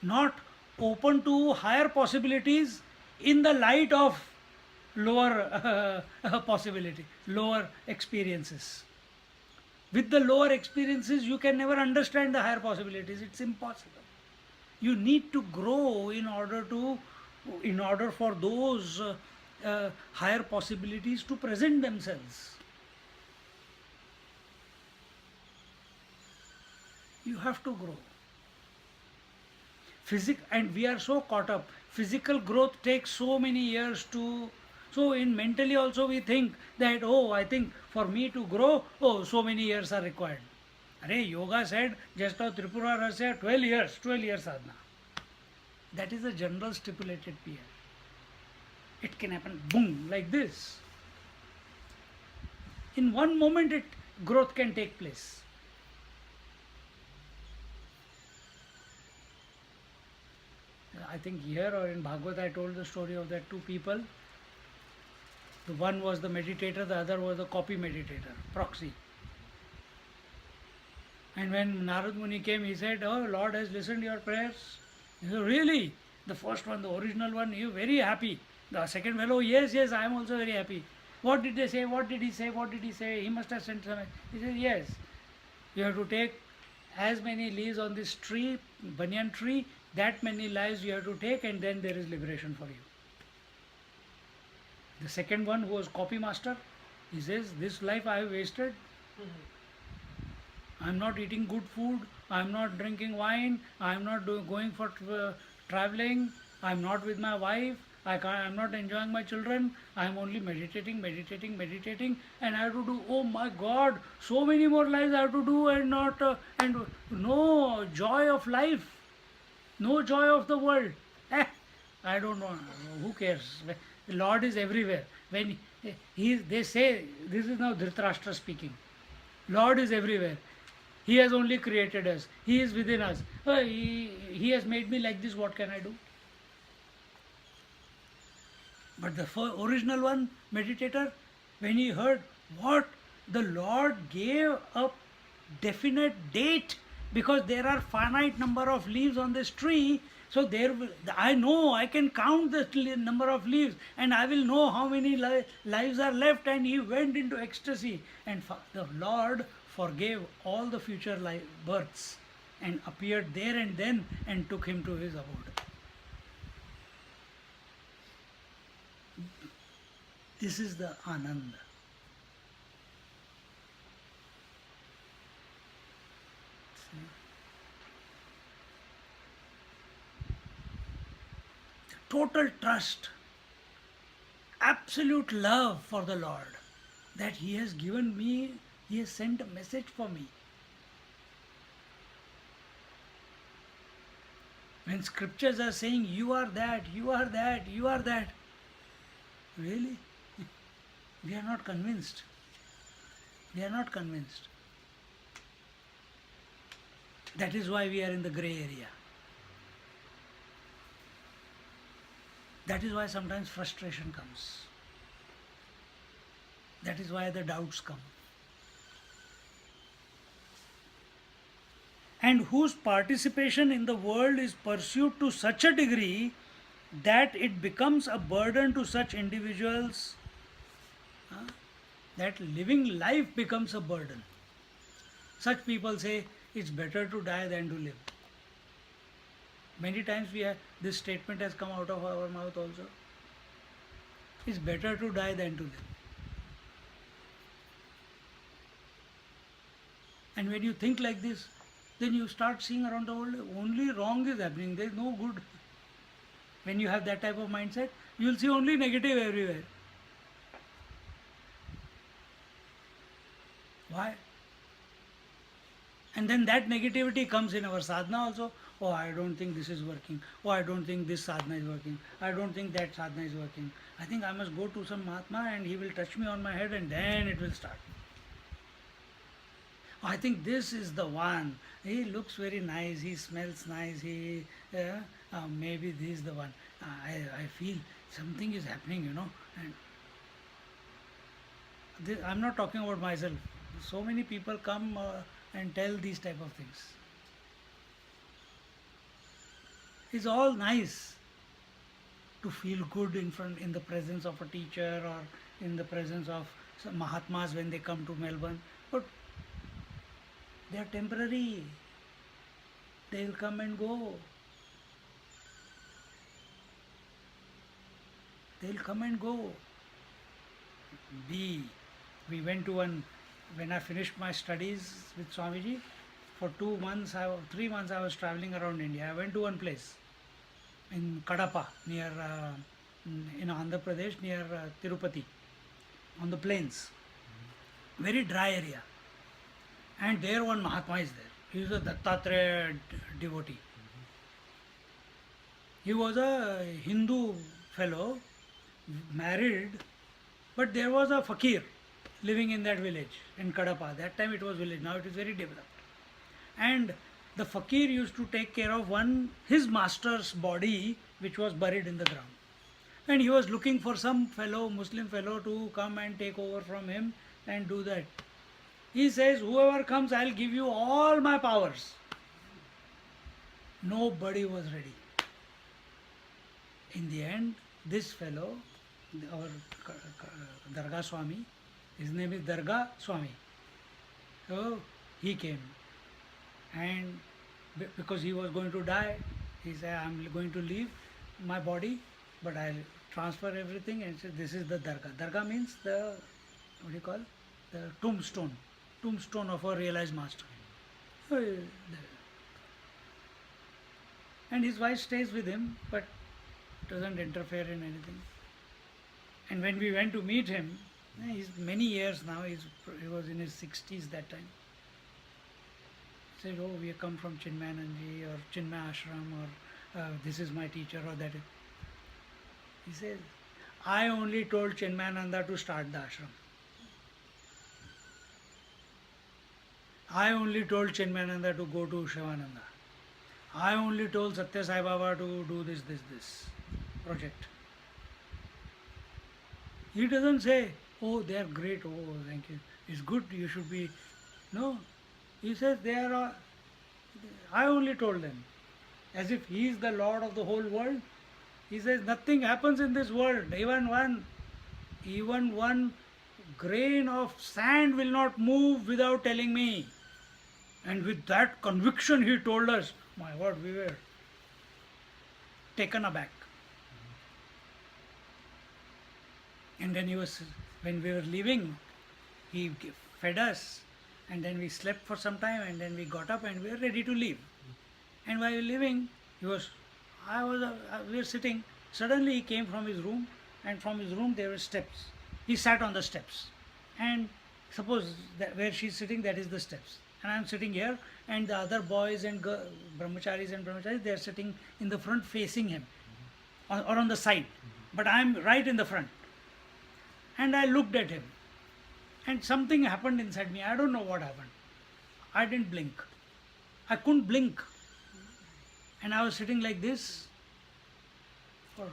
Not open to higher possibilities in the light of lower possibility, lower experiences. With the lower experiences, you can never understand the higher possibilities. It's impossible. You need to grow in order for those higher possibilities to present themselves. You have to grow. And we are so caught up. Physical growth takes so many years to. So in mentally also we think that, I think for me to grow, so many years are required. Yoga said, just now Tripura Rasya, 12 years sadhana. That is a general stipulated period. It can happen, boom, like this. In one moment growth can take place. I think here or in Bhagavad I told the story of that two people. The one was the meditator, the other was the copy meditator, proxy. And when Narad Muni came, he said, Lord has listened to your prayers. He said, really? The first one, the original one, you very happy. The second fellow, yes, I am also very happy. What did they say? What did he say? What did he say? He must have sent some. He said, yes. You have to take as many leaves on this tree, banyan tree, that many lives you have to take, and then there is liberation for you. The second one, who was copy master, he says, this life I have wasted. I am not eating good food, I am not drinking wine, I am not going for traveling, I am not with my wife, I am not enjoying my children, I am only meditating, and I have to do, oh my God, so many more lives I have to do, and no joy of life, no joy of the world. I don't know, who cares? The Lord is everywhere. When they say, this is now Dhritarashtra speaking, Lord is everywhere. He has only created us. He is within us. He has made me like this, what can I do? But the original one, meditator, when he heard, what? the Lord gave a definite date, because there are finite number of leaves on this tree. So I know, I can count the number of leaves, and I will know how many lives are left. And he went into ecstasy, and the Lord forgave all the future births, and appeared there and then, and took him to his abode. This is the Anand. Total trust, absolute love for the Lord, that He has given me, He has sent a message for me. When scriptures are saying, you are that, you are that, you are that, really? We are not convinced. We are not convinced. That is why we are in the grey area. That is why sometimes frustration comes. That is why the doubts come. And whose participation in the world is pursued to such a degree that it becomes a burden to such individuals, that living life becomes a burden. Such people say, it's better to die than to live. Many times this statement has come out of our mouth also. It's better to die than to live. And when you think like this, then you start seeing around the world only wrong is happening. There is no good. When you have that type of mindset, you will see only negative everywhere. Why? And then that negativity comes in our sadhana also. Oh, I don't think this is working. Oh, I don't think this sadhana is working. I don't think that sadhana is working. I think I must go to some Mahatma and he will touch me on my head and then it will start. I think this is the one. He looks very nice. He smells nice. Maybe this is the one. I feel something is happening, And I'm not talking about myself. So many people come and tell these type of things. It's all nice to feel good in the presence of a teacher or in the presence of some Mahatmas when they come to Melbourne, but they are temporary. They will come and go. They will come and go. We went to when I finished my studies with Swamiji, for 3 months I was traveling around India. I went to one place in Kadapa, near in Andhra Pradesh, near Tirupati, on the plains. Very dry area. And there one Mahatma is there. He is a Dattatreya devotee. He was a Hindu fellow, married, but there was a fakir living in that village, in Kadapa. That time it was village, now it is very developed. And the fakir used to take care of his master's body, which was buried in the ground. And he was looking for some Muslim fellow to come and take over from him and do that. He says, whoever comes, I'll give you all my powers. Nobody was ready. In the end, this fellow, our Dargah Swami, his name is Dargah Swami. So he came. And because he was going to die, he said, I'm going to leave my body, but I'll transfer everything, and said, this is the Dargah. Dargah means the tombstone of a realized master. And his wife stays with him, but doesn't interfere in anything. And when we went to meet him, he's many years now, he was in his 60s that time. He said, oh, we have come from Chinmayananji or Chinmay Ashram, or this is my teacher, or that. He says, I only told Chinmayananda to start the ashram. I only told Chinmayananda to go to Shivananda. I only told Satya Sai Baba to do this project. He doesn't say, Oh, they are great. Oh, thank you. It's good. You should be. No. He says they are. I only told them. As if he is the Lord of the whole world. He says nothing happens in this world. Even one grain of sand will not move without telling me. And with that conviction he told us, my word, we were taken aback. And then when we were leaving, he fed us, and then we slept for some time, and then we got up and we were ready to leave. And while leaving, we were sitting. Suddenly he came from his room, and from his room there were steps. He sat on the steps, and suppose that where she's sitting, that is the steps, and I'm sitting here, and the other boys and brahmacharis, they are sitting in the front facing him, or on the side, but I'm right in the front. And I looked at him, and something happened inside me. I don't know what happened. I didn't blink. I couldn't blink. And I was sitting like this for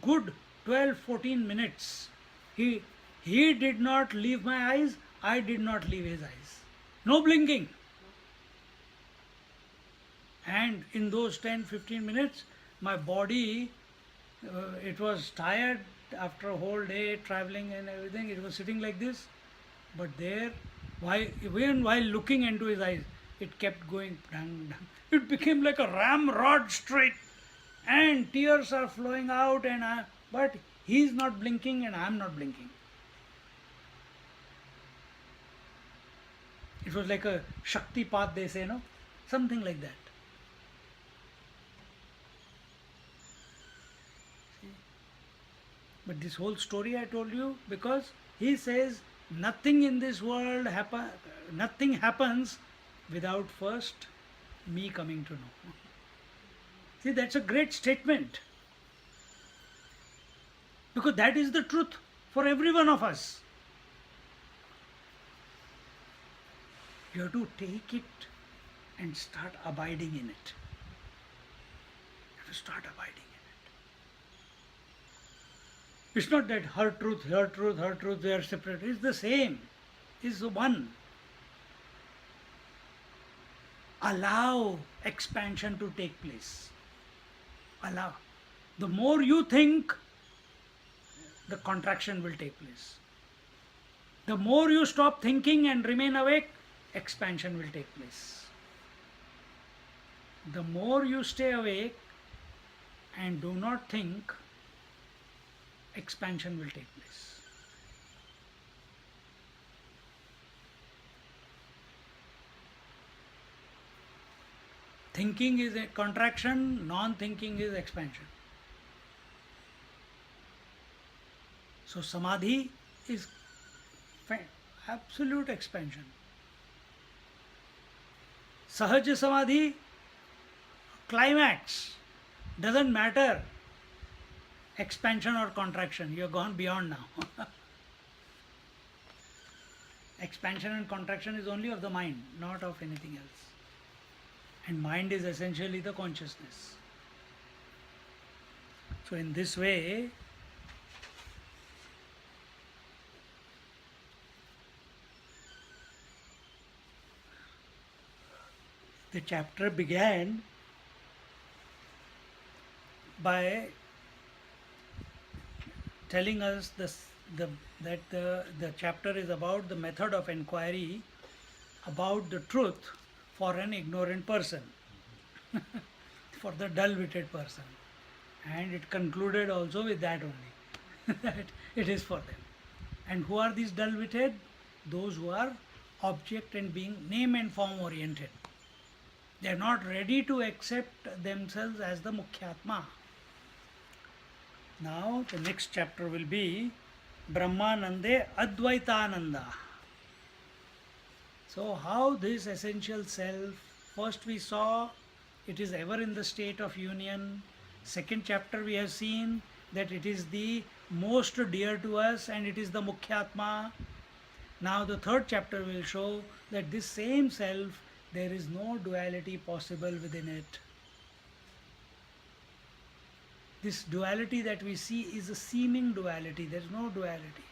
good 12-14 minutes. He did not leave my eyes. I did not leave his eyes. No blinking. And in those 10-15 minutes, my body, it was tired after a whole day traveling and everything. It was sitting like this. But there, even while looking into his eyes, it kept going dang, dang. It became like a ramrod straight, and tears are flowing out, but he's not blinking and I'm not blinking. It was like a Shakti path, they say, no? Something like that. See? But this whole story I told you because he says nothing in this world nothing happens without first me coming to know. See, that's a great statement. Because that is the truth for every one of us. You have to take it and start abiding in it. You have to start abiding in it. It's not that her truth, they are separate. It's the same. It's the one. Allow expansion to take place. Allow. The more you think, the contraction will take place. The more you stop thinking and remain awake, expansion will take place. The more you stay awake and do not think, expansion will take place. Thinking is a contraction, non-thinking is expansion. So samadhi is absolute expansion. Sahaja samadhi, climax, doesn't matter expansion or contraction, you have gone beyond now. Expansion and contraction is only of the mind, not of anything else. And mind is essentially the consciousness. So in this way, the chapter began by telling us that the chapter is about the method of inquiry about the truth for an ignorant person, for the dull-witted person. And it concluded also with that only, that it is for them. And who are these dull-witted? Those who are object and being name and form oriented. They are not ready to accept themselves as the Mukhyatma. Now the next chapter will be Brahmanande Advaitananda. So how this essential self, first we saw it is ever in the state of union. Second chapter we have seen that it is the most dear to us and it is the Mukhyatma. Now the third chapter will show that this same self, there is no duality possible within it. This duality that we see is a seeming duality. There is no duality.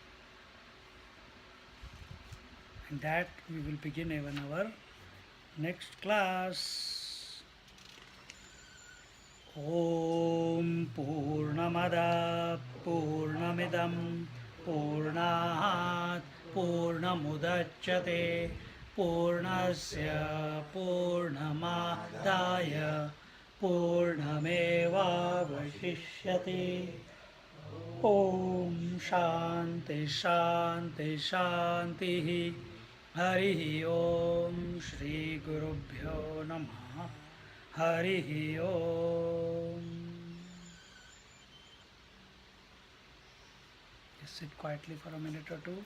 And that we will begin in our next class. ॐ पूर्णमदः पूर्णमिदं पूर्णात् पूर्णमुदच्यते पूर्णस्य पूर्णमादाय पूर्णमेवावशिष्यते ॐ शान्ति शान्ति शान्तिः हरिः ॐ श्रीगुरुभ्यो नमः हरिः ॐ. Just sit quietly for a minute or two.